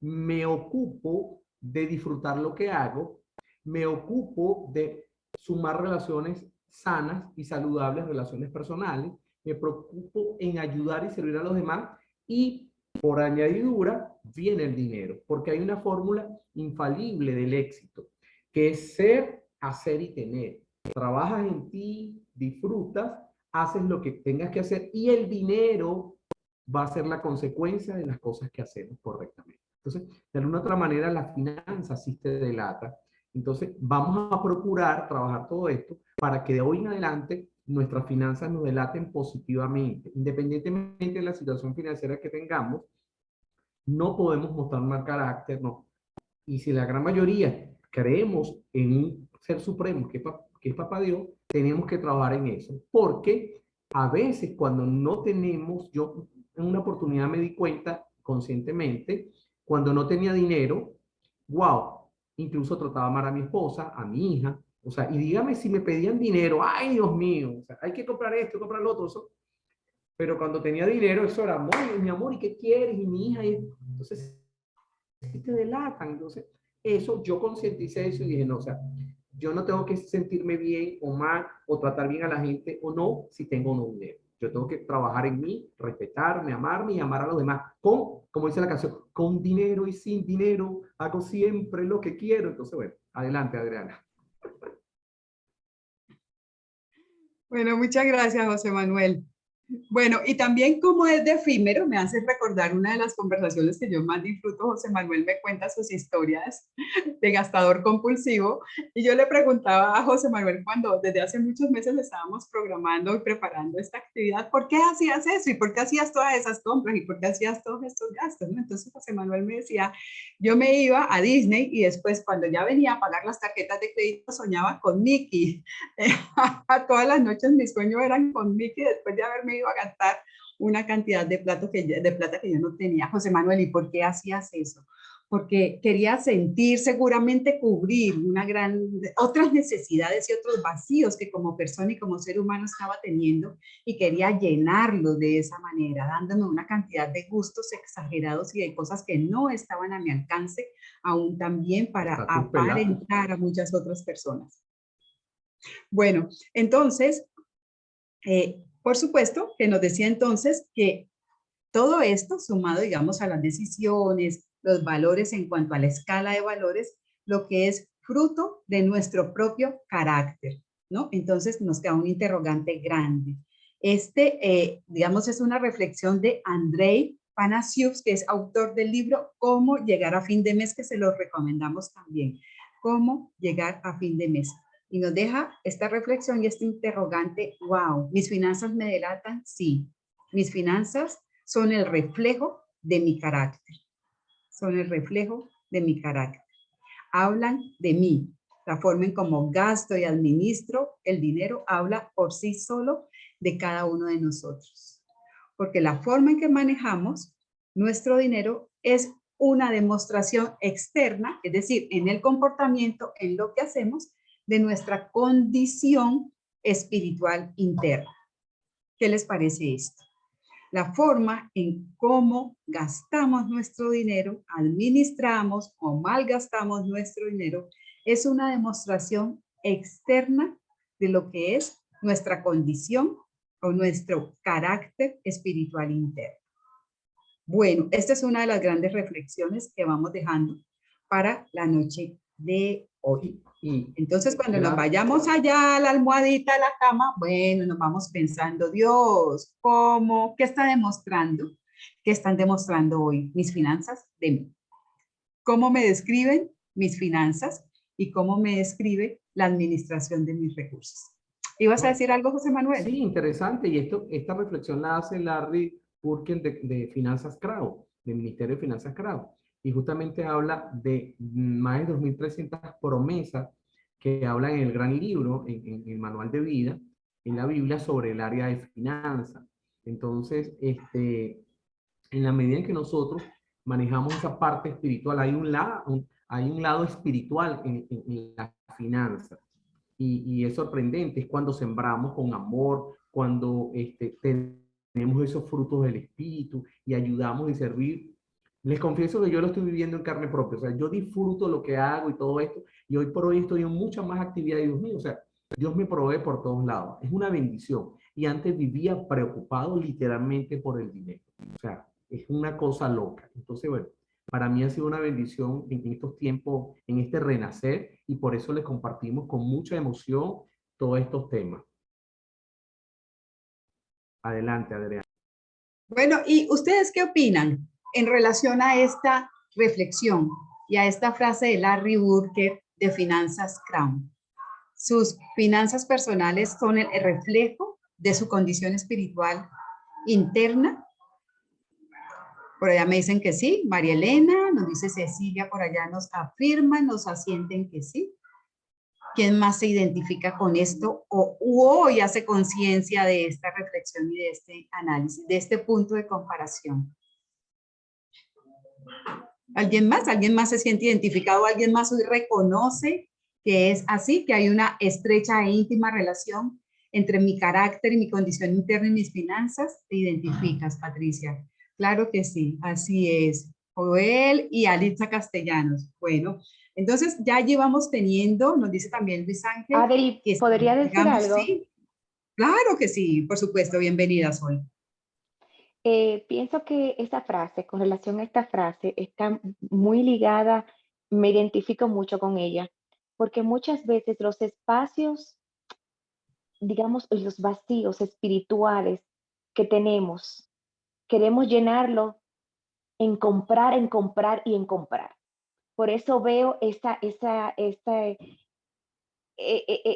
me ocupo de disfrutar lo que hago, me ocupo de sumar relaciones sanas y saludables, relaciones personales, me preocupo en ayudar y servir a los demás y por añadidura viene el dinero, porque hay una fórmula infalible del éxito, que es ser, hacer y tener. Trabajas en ti, disfrutas, haces lo que tengas que hacer y el dinero va a ser la consecuencia de las cosas que hacemos correctamente. Entonces, de alguna otra manera, la finanza sí te delata. Entonces, vamos a procurar trabajar todo esto para que de hoy en adelante nuestras finanzas nos delaten positivamente. Independientemente de la situación financiera que tengamos, no podemos mostrar mal carácter, no. Y si la gran mayoría creemos en un ser supremo que es Papá Dios, tenemos que trabajar en eso. Porque a veces cuando no tenemos, yo en una oportunidad me di cuenta conscientemente, cuando no tenía dinero, wow, incluso trataba mal a mi esposa, a mi hija, o sea, y dígame si me pedían dinero, ay Dios mío, o sea, hay que comprar esto, comprar lo otro, eso. Pero cuando tenía dinero, eso era, mi amor, ¿y qué quieres? Y mi hija, y entonces, te delatan. Entonces, eso, yo concienticé eso y dije, no, o sea, yo no tengo que sentirme bien o mal, o tratar bien a la gente o no, si tengo o no dinero. Yo tengo que trabajar en mí, respetarme, amarme y amar a los demás. Como dice la canción, con dinero y sin dinero, hago siempre lo que quiero. Entonces, bueno, adelante, Adriana. Bueno, muchas gracias, José Manuel. Bueno, y también como es de efímero, me hace recordar una de las conversaciones que yo más disfruto. José Manuel me cuenta sus historias de gastador compulsivo, y yo le preguntaba a José Manuel cuando desde hace muchos meses estábamos programando y preparando esta actividad, ¿por qué hacías eso? ¿Y por qué hacías todas esas compras? ¿Y por qué hacías todos estos gastos? ¿No? Entonces José Manuel me decía, yo me iba a Disney y después cuando ya venía a pagar las tarjetas de crédito soñaba con Mickey. A todas las noches mis sueños eran con Mickey después de haberme ido a gastar una cantidad de plata que yo no tenía. José Manuel, ¿y por qué hacías eso? Porque quería sentir, seguramente cubrir otras necesidades y otros vacíos que como persona y como ser humano estaba teniendo, y quería llenarlo de esa manera, dándome una cantidad de gustos exagerados y de cosas que no estaban a mi alcance, aún también para Estatus pelados. aparentar a muchas otras personas. Bueno, entonces, por supuesto que nos decía entonces que todo esto sumado, digamos, a las decisiones, los valores en cuanto a la escala de valores, lo que es fruto de nuestro propio carácter, ¿no? Entonces nos queda un interrogante grande. Digamos, es una reflexión de Andrei Panasiuk, que es autor del libro Cómo llegar a fin de mes, que se los recomendamos también. Cómo llegar a fin de mes. Y nos deja esta reflexión y este interrogante, wow, ¿mis finanzas me delatan? Sí. Mis finanzas son el reflejo de mi carácter. Son el reflejo de mi carácter. Hablan de mí. La forma en cómo gasto y administro el dinero habla por sí solo de cada uno de nosotros. Porque la forma en que manejamos nuestro dinero es una demostración externa, es decir, en el comportamiento, en lo que hacemos, de nuestra condición espiritual interna. ¿Qué les parece esto? La forma en cómo gastamos nuestro dinero, administramos o malgastamos nuestro dinero, es una demostración externa de lo que es nuestra condición o nuestro carácter espiritual interno. Bueno, esta es una de las grandes reflexiones que vamos dejando para la noche de hoy. Entonces, cuando nos vayamos allá a la almohadita, a la cama, bueno, nos vamos pensando, Dios, ¿cómo? ¿Qué está demostrando? ¿Qué están demostrando hoy mis finanzas de mí? ¿Cómo me describen mis finanzas y cómo me describe la administración de mis recursos? ¿Ibas a decir algo, José Manuel? Sí, interesante. Y esta reflexión la hace Larry Burken de Finanzas Crowd, del Ministerio de Finanzas Crowd. Y justamente habla de más de 2.300 promesas que hablan en el gran libro, en el manual de vida, en la Biblia, sobre el área de finanzas. Entonces, en la medida en que nosotros manejamos esa parte espiritual, hay un lado espiritual en la finanza. Y es sorprendente, es cuando sembramos con amor, cuando tenemos esos frutos del Espíritu y ayudamos y servir. Les confieso que yo lo estoy viviendo en carne propia, o sea, yo disfruto lo que hago y todo esto, y hoy por hoy estoy en mucha más actividad, Dios mío, o sea, Dios me provee por todos lados, es una bendición. Y antes vivía preocupado literalmente por el dinero, o sea, es una cosa loca. Entonces, bueno, para mí ha sido una bendición en estos tiempos, en este renacer, y por eso les compartimos con mucha emoción todos estos temas. Adelante, Adrián. Bueno, ¿y ustedes qué opinan en relación a esta reflexión y a esta frase de Larry Burke de Finanzas Crown? ¿Sus finanzas personales son el reflejo de su condición espiritual interna? Por allá me dicen que sí. María Elena, nos dice Cecilia, por allá nos afirman, nos asienten que sí. ¿Quién más se identifica con esto o hoy hace conciencia de esta reflexión y de este análisis, de este punto de comparación? ¿Alguien más? ¿Alguien más se siente identificado? ¿Alguien más hoy reconoce que es así, que hay una estrecha e íntima relación entre mi carácter y mi condición interna y mis finanzas? ¿Te identificas, Patricia? Claro que sí, así es. Joel y Alitza Castellanos. Bueno, entonces ya allí vamos teniendo, nos dice también Luis Ángel. Adri, Que ¿podría decir digamos, algo? sí. Claro que sí, por supuesto, bienvenida, Sol. Pienso que esa frase, con relación a esta frase, está muy ligada, me identifico mucho con ella, porque muchas veces los espacios, digamos, los vacíos espirituales que tenemos, queremos llenarlo en comprar y en comprar. Por eso veo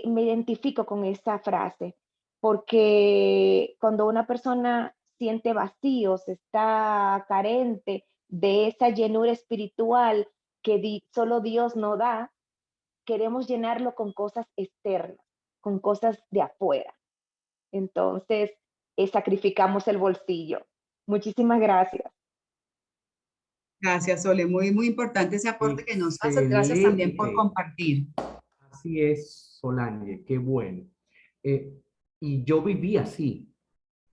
me identifico con esa frase, porque cuando una persona siente vacíos, está carente de esa llenura espiritual que solo Dios no da, queremos llenarlo con cosas externas, con cosas de afuera. Entonces, sacrificamos el bolsillo. Muchísimas gracias. Gracias, Sole. Muy, muy importante ese aporte que nos haces. Gracias también por Excelente. compartir. Así es, Solange, qué bueno. Y yo viví así.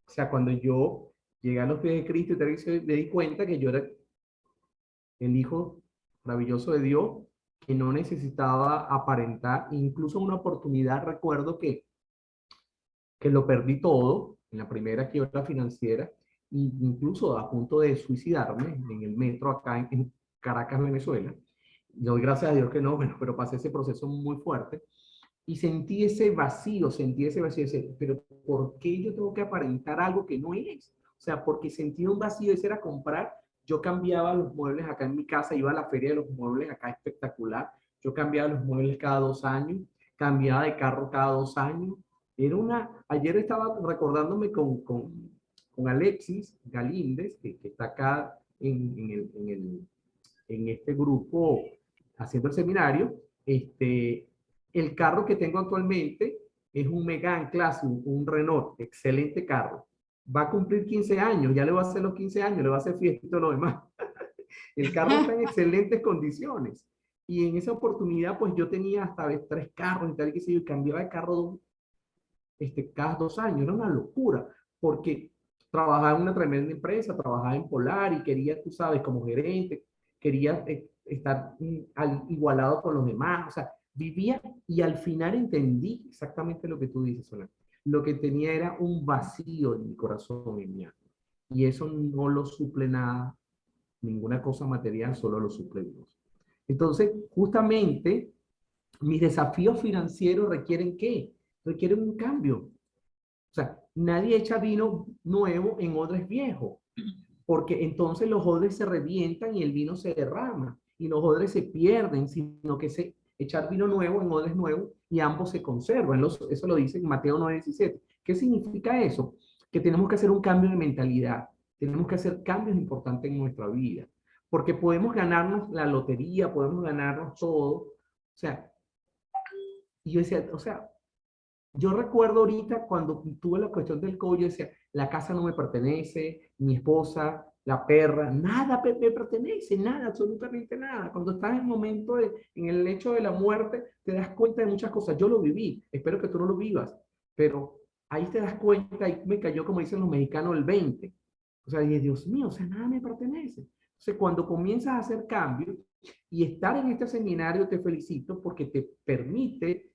O sea, cuando yo llegué a los pies de Cristo y me di cuenta que yo era el hijo maravilloso de Dios, que no necesitaba aparentar. Incluso una oportunidad, recuerdo que lo perdí todo en la primera quiebra financiera, e incluso a punto de suicidarme en el metro acá en Caracas, Venezuela. Doy gracias a Dios que no, bueno, pero pasé ese proceso muy fuerte y sentí ese vacío, pero ¿por qué yo tengo que aparentar algo que no es? O sea, porque sentía un vacío, ese era comprar. Yo cambiaba los muebles acá en mi casa, iba a la feria de los muebles acá espectacular. Yo cambiaba los muebles cada 2 años, cambiaba de carro cada 2 años. Ayer estaba recordándome con Alexis Galíndez, que está acá en este grupo haciendo el seminario. El carro que tengo actualmente es un Megane Classic, un Renault, excelente carro. Va a cumplir 15 años, ya le va a hacer los 15 años, le va a hacer fiesta y todo lo demás. El carro está en excelentes condiciones. Y en esa oportunidad, pues yo tenía hasta 3 carros y tal, y qué sé yo, y cambiaba de carro cada 2 años. Era una locura, porque trabajaba en una tremenda empresa, trabajaba en Polar y quería, tú sabes, como gerente, quería estar igualado con los demás. O sea, vivía y al final entendí exactamente lo que tú dices, Solana. Lo que tenía era un vacío en mi corazón, en mi alma. Y eso no lo suple nada, ninguna cosa material, solo lo suple Dios. Entonces, justamente, mis desafíos financieros requieren ¿qué? Requieren un cambio. O sea, nadie echa vino nuevo en odres viejos, porque entonces los odres se revientan y el vino se derrama, y los odres se pierden, sino que echar vino nuevo en odres nuevos y ambos se conservan. Eso lo dice en Mateo 9:17. ¿Qué significa eso? Que tenemos que hacer un cambio de mentalidad, tenemos que hacer cambios importantes en nuestra vida, porque podemos ganarnos la lotería, podemos ganarnos todo. O sea, y yo decía, o sea, yo recuerdo ahorita cuando tuve la cuestión del COVID, yo decía, la casa no me pertenece, mi esposa, la perra, nada me pertenece, nada, absolutamente nada. Cuando estás en el momento, en el hecho de la muerte, te das cuenta de muchas cosas. Yo lo viví, espero que tú no lo vivas, pero ahí te das cuenta, y me cayó, como dicen los mexicanos, el 20. O sea, dije, Dios mío, o sea, nada me pertenece. Entonces, cuando comienzas a hacer cambios y estar en este seminario, te felicito porque te permite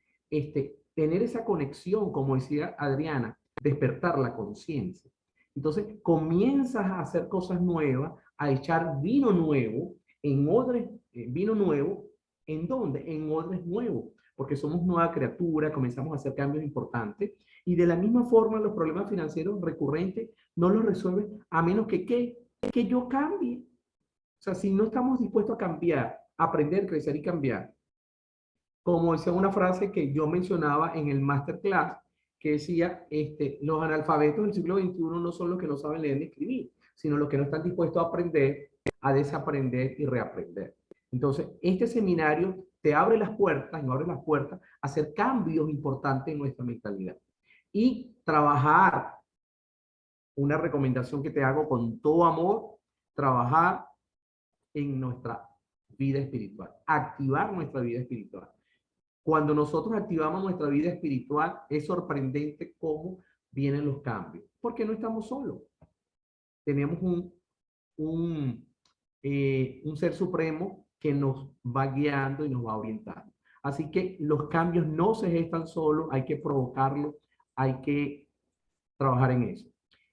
tener esa conexión, como decía Adriana, despertar la conciencia. Entonces, comienzas a hacer cosas nuevas, a echar vino nuevo en odres, vino nuevo, ¿en dónde? En odres nuevos, porque somos nueva criatura, comenzamos a hacer cambios importantes, y de la misma forma los problemas financieros recurrentes no los resuelven a menos que yo cambie. O sea, si no estamos dispuestos a cambiar, aprender, crecer y cambiar, como decía una frase que yo mencionaba en el masterclass, que decía, los analfabetos del siglo XXI no son los que no saben leer ni escribir, sino los que no están dispuestos a aprender, a desaprender y reaprender. Entonces, este seminario te abre las puertas, nos abre las puertas a hacer cambios importantes en nuestra mentalidad. Y trabajar, una recomendación que te hago con todo amor, trabajar en nuestra vida espiritual, activar nuestra vida espiritual. Cuando nosotros activamos nuestra vida espiritual, es sorprendente cómo vienen los cambios, porque no estamos solos. Tenemos un ser supremo que nos va guiando y nos va orientando. Así que los cambios no se gestan solos, hay que provocarlos, hay que trabajar en eso.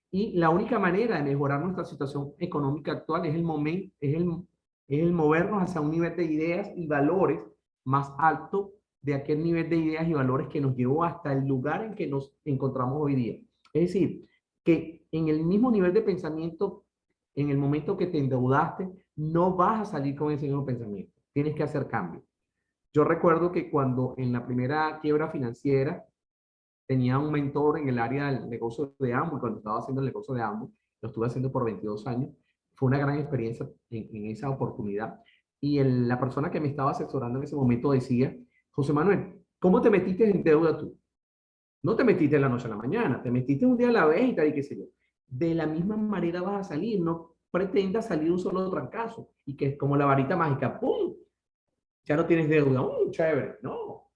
Y la única manera de mejorar nuestra situación económica actual es el movernos hacia un nivel de ideas y valores más alto de aquel nivel de ideas y valores que nos llevó hasta el lugar en que nos encontramos hoy día. Es decir, que en el mismo nivel de pensamiento, en el momento que te endeudaste, no vas a salir con ese mismo pensamiento. Tienes que hacer cambios. Yo recuerdo que cuando en la primera quiebra financiera tenía un mentor en el área del negocio de Amway, cuando estaba haciendo el negocio de Amway, lo estuve haciendo por 22 años, fue una gran experiencia en esa oportunidad. Y la persona que me estaba asesorando en ese momento decía, José Manuel, ¿cómo te metiste en deuda tú? No te metiste de la noche a la mañana, te metiste un día a la vez y tal y qué sé yo. De la misma manera vas a salir, no pretendas salir un solo trancazo y que es como la varita mágica, ¡pum! Ya no tienes deuda, chévere. No,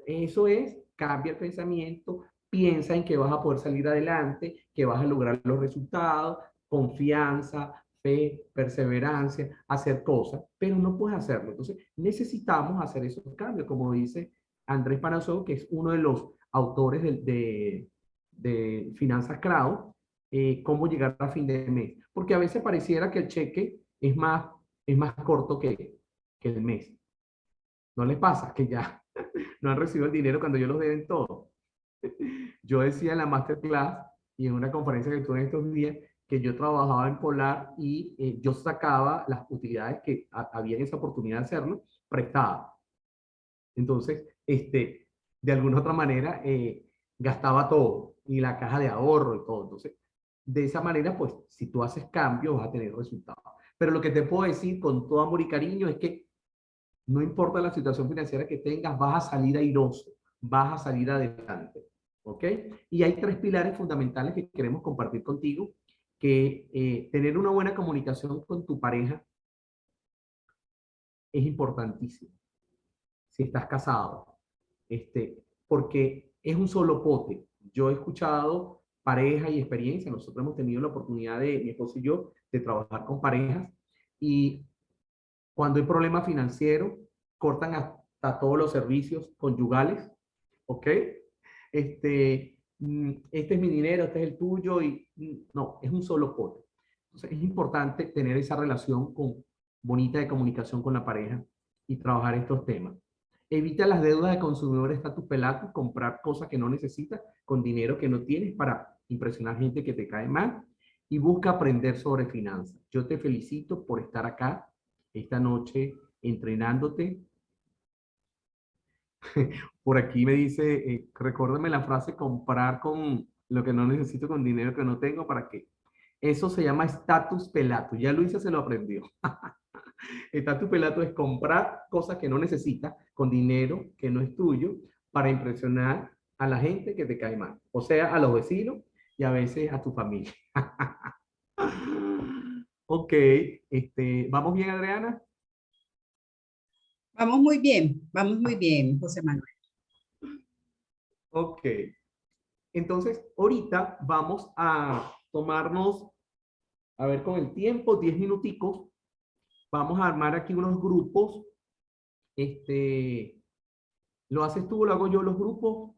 eso es, cambia el pensamiento, piensa en que vas a poder salir adelante, que vas a lograr los resultados, confianza, fe, perseverancia, hacer cosas, pero no puedes hacerlo. Entonces, necesitamos hacer esos cambios, como dice Andrés Panazo, que es uno de los autores de Finanzas Crowd, cómo llegar a fin de mes. Porque a veces pareciera que el cheque es más corto que el mes. ¿No les pasa que ya no han recibido el dinero cuando yo los deben todo? Yo decía en la masterclass y en una conferencia que tuve en estos días que yo trabajaba en Polar y yo sacaba las utilidades que había en esa oportunidad de hacerlo prestadas. Entonces, de alguna otra manera, gastaba todo y la caja de ahorro y todo. Entonces, de esa manera, pues, si tú haces cambios, vas a tener resultados. Pero lo que te puedo decir con todo amor y cariño es que no importa la situación financiera que tengas, vas a salir airoso, vas a salir adelante. ¿Ok? Y hay tres pilares fundamentales que queremos compartir contigo, que tener una buena comunicación con tu pareja es importantísimo. Si estás casado, porque es un solo pote. Yo he escuchado pareja y experiencia, nosotros hemos tenido la oportunidad de, mi esposo y yo, de trabajar con parejas y cuando hay problemas financieros, cortan hasta todos los servicios conyugales, ¿ok? Este es mi dinero, este es el tuyo y no, es un solo pote. Entonces es importante tener esa relación bonita de comunicación con la pareja y trabajar estos temas. Evita las deudas de consumidores status pelatus, comprar cosas que no necesitas con dinero que no tienes para impresionar gente que te cae mal y busca aprender sobre finanzas. Yo te felicito por estar acá esta noche entrenándote. Por aquí me dice, recuérdame la frase, comprar con lo que no necesito con dinero que no tengo, ¿para qué? Eso se llama status pelatus. Ya Luisa se lo aprendió. Status pelatus es comprar cosas que no necesitas con dinero que no es tuyo para impresionar a la gente que te cae mal. O sea, a los vecinos y a veces a tu familia. Ok, ¿vamos bien, Adriana? vamos muy bien, José Manuel. Ok. Entonces, ahorita vamos a tomarnos, a ver con el tiempo, 10 minuticos. Vamos a armar aquí unos grupos. ¿Lo haces tú o lo hago yo los grupos?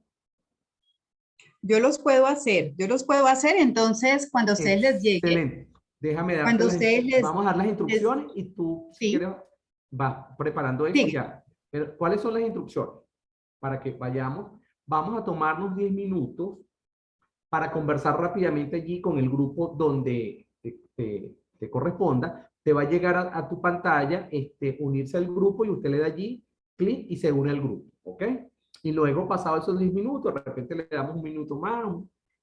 Yo los puedo hacer, entonces cuando a ustedes les llegue, Excelente. Déjame darte cuando ustedes vamos a dar las instrucciones y tú, si sí, quieres, vas preparando eso sí, ya. Pero, ¿cuáles son las instrucciones? Para que vayamos, vamos a tomarnos 10 minutos para conversar rápidamente allí con el grupo donde te corresponda. Te va a llegar a tu pantalla, unirse al grupo y usted le da allí clic y se une al grupo, ¿ok? Y luego, pasado esos 10 minutos, de repente le damos un minuto más.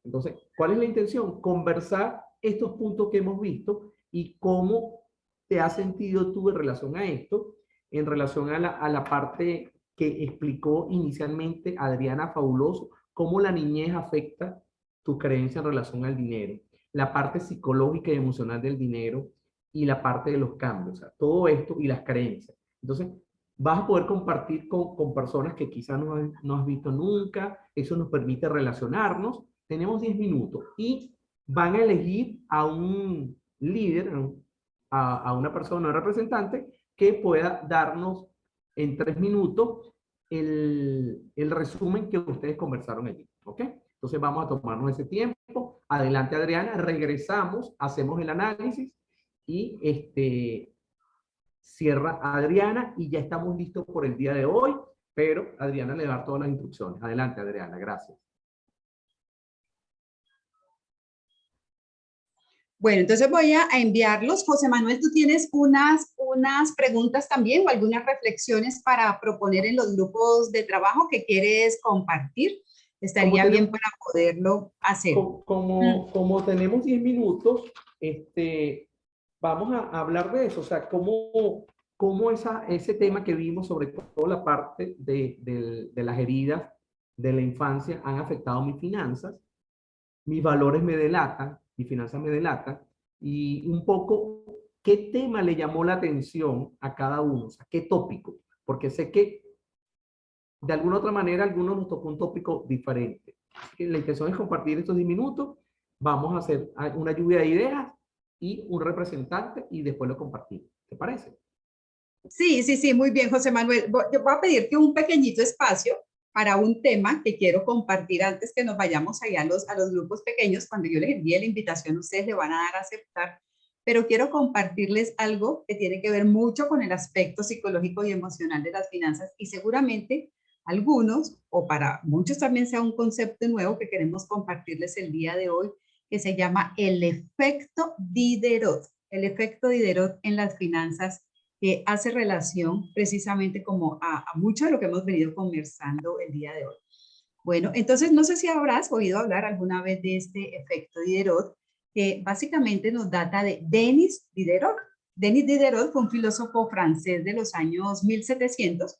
Entonces, ¿cuál es la intención? Conversar estos puntos que hemos visto y cómo te has sentido tú en relación a esto, en relación a la parte que explicó inicialmente Adriana Fabuloso, cómo la niñez afecta tu creencia en relación al dinero, la parte psicológica y emocional del dinero y la parte de los cambios, o sea, todo esto y las creencias. Entonces, vas a poder compartir con personas que quizás no has visto nunca, eso nos permite relacionarnos. Tenemos 10 minutos y van a elegir a un líder, a una persona, un representante, que pueda darnos en 3 minutos el resumen que ustedes conversaron allí, ¿ok? Entonces vamos a tomarnos ese tiempo. Adelante, Adriana, regresamos, hacemos el análisis y cierra Adriana y ya estamos listos por el día de hoy, pero Adriana le da todas las instrucciones. Adelante, Adriana, gracias. Bueno, entonces voy a enviarlos. José Manuel, ¿tú tienes unas preguntas también o algunas reflexiones para proponer en los grupos de trabajo que quieres compartir? Como Estaría bien tenemos, para poderlo hacer. como tenemos 10 minutos, vamos a hablar de eso, o sea, cómo ese tema que vimos, sobre todo la parte de las heridas de la infancia, han afectado mis finanzas, mis valores me delatan, mis finanzas me delatan, y un poco qué tema le llamó la atención a cada uno, o sea, qué tópico, porque sé que de alguna otra manera algunos nos tocó un tópico diferente. Así que la intención es compartir estos 10 minutos, vamos a hacer una lluvia de ideas y un representante y después lo compartimos. ¿Te parece? Sí, sí, sí, muy bien, José Manuel. Yo voy a pedirte un pequeñito espacio para un tema que quiero compartir antes que nos vayamos allá a los grupos pequeños. Cuando yo les envíe la invitación, ustedes le van a dar a aceptar, pero quiero compartirles algo que tiene que ver mucho con el aspecto psicológico y emocional de las finanzas y seguramente algunos, o para muchos también sea un concepto nuevo que queremos compartirles el día de hoy, que se llama el efecto Diderot. El efecto Diderot en las finanzas que hace relación precisamente como a mucho de lo que hemos venido conversando el día de hoy. Bueno, entonces no sé si habrás oído hablar alguna vez de este efecto Diderot, que básicamente nos data de Denis Diderot. Denis Diderot fue un filósofo francés de los años 1700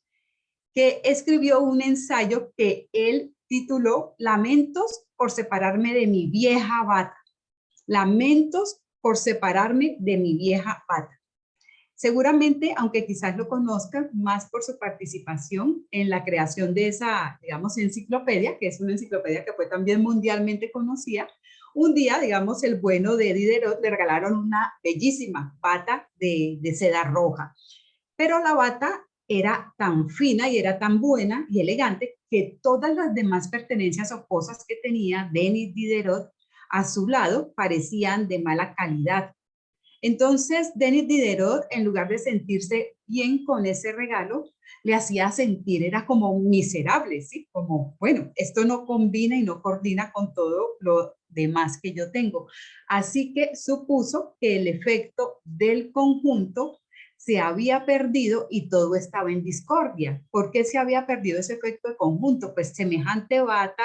que escribió un ensayo que él tituló Lamentos por separarme de mi vieja bata. Lamentos por separarme de mi vieja bata. Seguramente, aunque quizás lo conozcan más por su participación en la creación de esa, digamos, enciclopedia, que es una enciclopedia que fue también mundialmente conocida, un día, digamos, el bueno de Diderot le regalaron una bellísima bata de seda roja, pero la bata era tan fina y era tan buena y elegante que todas las demás pertenencias o cosas que tenía Denis Diderot a su lado parecían de mala calidad. Entonces, Denis Diderot, en lugar de sentirse bien con ese regalo, le hacía sentir, era como miserable, ¿sí? Como, bueno, esto no combina y no coordina con todo lo demás que yo tengo. Así que supuso que el efecto del conjunto se había perdido y todo estaba en discordia. ¿Por qué se había perdido ese efecto de conjunto? Pues semejante bata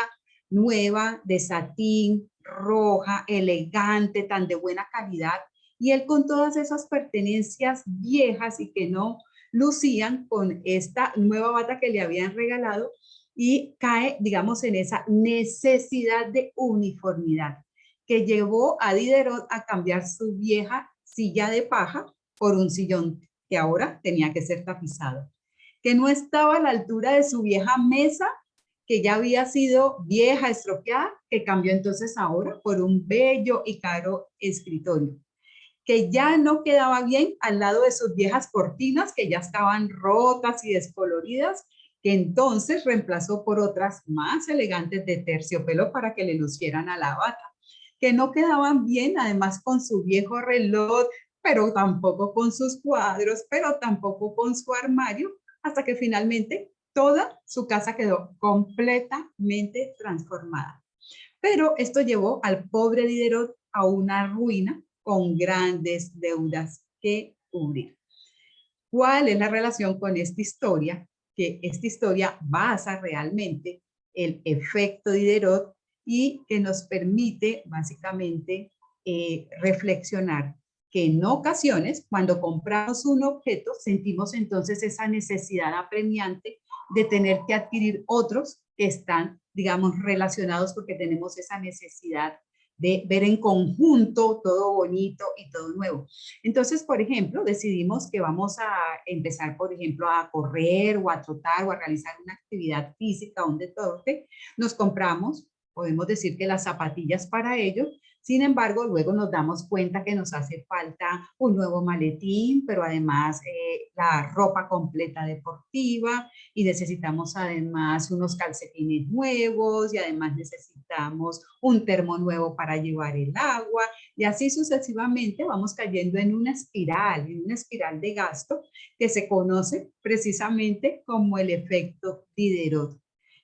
nueva, de satín, roja, elegante, tan de buena calidad, y él con todas esas pertenencias viejas y que no lucían con esta nueva bata que le habían regalado y cae, digamos, en esa necesidad de uniformidad que llevó a Diderot a cambiar su vieja silla de paja por un sillón que ahora tenía que ser tapizado, que no estaba a la altura de su vieja mesa que ya había sido vieja, estropeada, que cambió entonces ahora por un bello y caro escritorio, que ya no quedaba bien al lado de sus viejas cortinas que ya estaban rotas y descoloridas, que entonces reemplazó por otras más elegantes de terciopelo para que le lucieran a la bata, que no quedaban bien además con su viejo reloj, pero tampoco con sus cuadros, pero tampoco con su armario, hasta que finalmente toda su casa quedó completamente transformada. Pero esto llevó al pobre Diderot a una ruina con grandes deudas que cubrir. ¿Cuál es la relación con esta historia? Que esta historia basa realmente el efecto Diderot y que nos permite básicamente reflexionar que en ocasiones cuando compramos un objeto sentimos entonces esa necesidad apremiante de tener que adquirir otros que están, digamos, relacionados porque tenemos esa necesidad de ver en conjunto todo bonito y todo nuevo. Entonces, por ejemplo, decidimos que vamos a empezar, por ejemplo, a correr o a trotar o a realizar una actividad física, un deporte. Nos compramos, podemos decir que las zapatillas para ello. Sin embargo, luego nos damos cuenta que nos hace falta un nuevo maletín, pero además la ropa completa deportiva y necesitamos además unos calcetines nuevos y además necesitamos un termo nuevo para llevar el agua y así sucesivamente vamos cayendo en una espiral de gasto que se conoce precisamente como el efecto Diderot,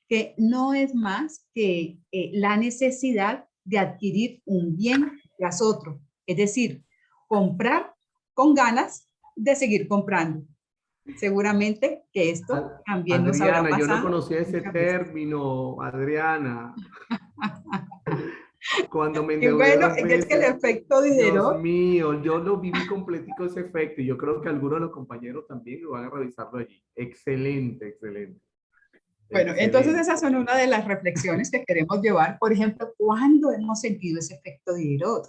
que no es más que la necesidad de adquirir un bien tras otro, Es decir, comprar con ganas de seguir comprando. Seguramente que esto también nos habrá Adriana, yo no pasado conocía ese muchas veces. término, Adriana. Cuando me Y endeudé bueno, 2 es que el veces, efecto Dios Diderot, mío, yo lo viví completico ese efecto y yo creo que algunos de los compañeros también lo van a revisarlo allí. Excelente, excelente. bueno, entonces Excelente. esas son una de las reflexiones que queremos llevar. Por ejemplo, ¿cuándo hemos sentido ese efecto Diderot?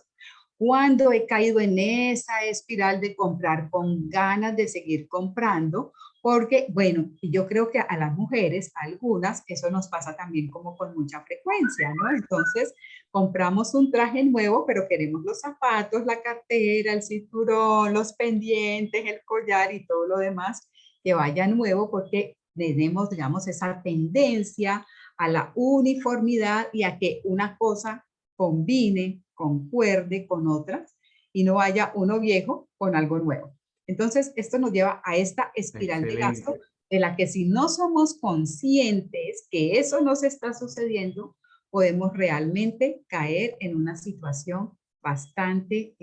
¿Cuándo he caído en esa espiral de comprar con ganas de seguir comprando? Porque, bueno, yo creo que a las mujeres, a algunas, eso nos pasa también como con mucha frecuencia, ¿no? Entonces, compramos un traje nuevo, pero queremos los zapatos, la cartera, el cinturón, los pendientes, el collar y todo lo demás que vaya nuevo porque tenemos, digamos, esa tendencia a la uniformidad y a que una cosa combine, concuerde con otras y no vaya uno viejo con algo nuevo. Entonces, esto nos lleva a esta espiral de gasto Excelente. de la que si no somos conscientes que eso nos está sucediendo, podemos realmente caer en una situación bastante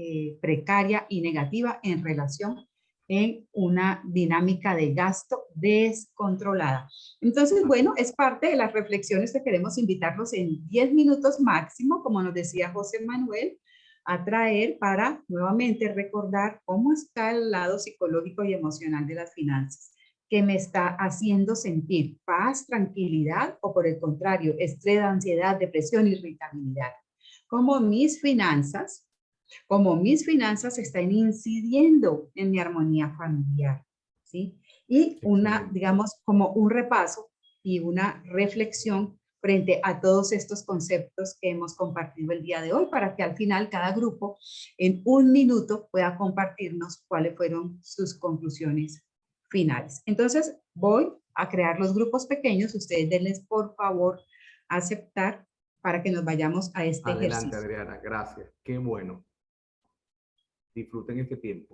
precaria y negativa en relación en una dinámica de gasto descontrolada. Entonces, bueno, es parte de las reflexiones que queremos invitarlos en 10 minutos máximo, como nos decía José Manuel, a traer para nuevamente recordar cómo está el lado psicológico y emocional de las finanzas, que me está haciendo sentir paz, tranquilidad o por el contrario, estrés, ansiedad, depresión, irritabilidad. Como mis finanzas están incidiendo en mi armonía familiar, ¿sí? Y una, Excelente. digamos, como un repaso y una reflexión frente a todos estos conceptos que hemos compartido el día de hoy para que al final cada grupo en un minuto pueda compartirnos cuáles fueron sus conclusiones finales. Entonces voy a crear los grupos pequeños, ustedes denles por favor aceptar para que nos vayamos a este Adelante, ejercicio. Adriana, gracias. Qué bueno. Disfruten este tiempo.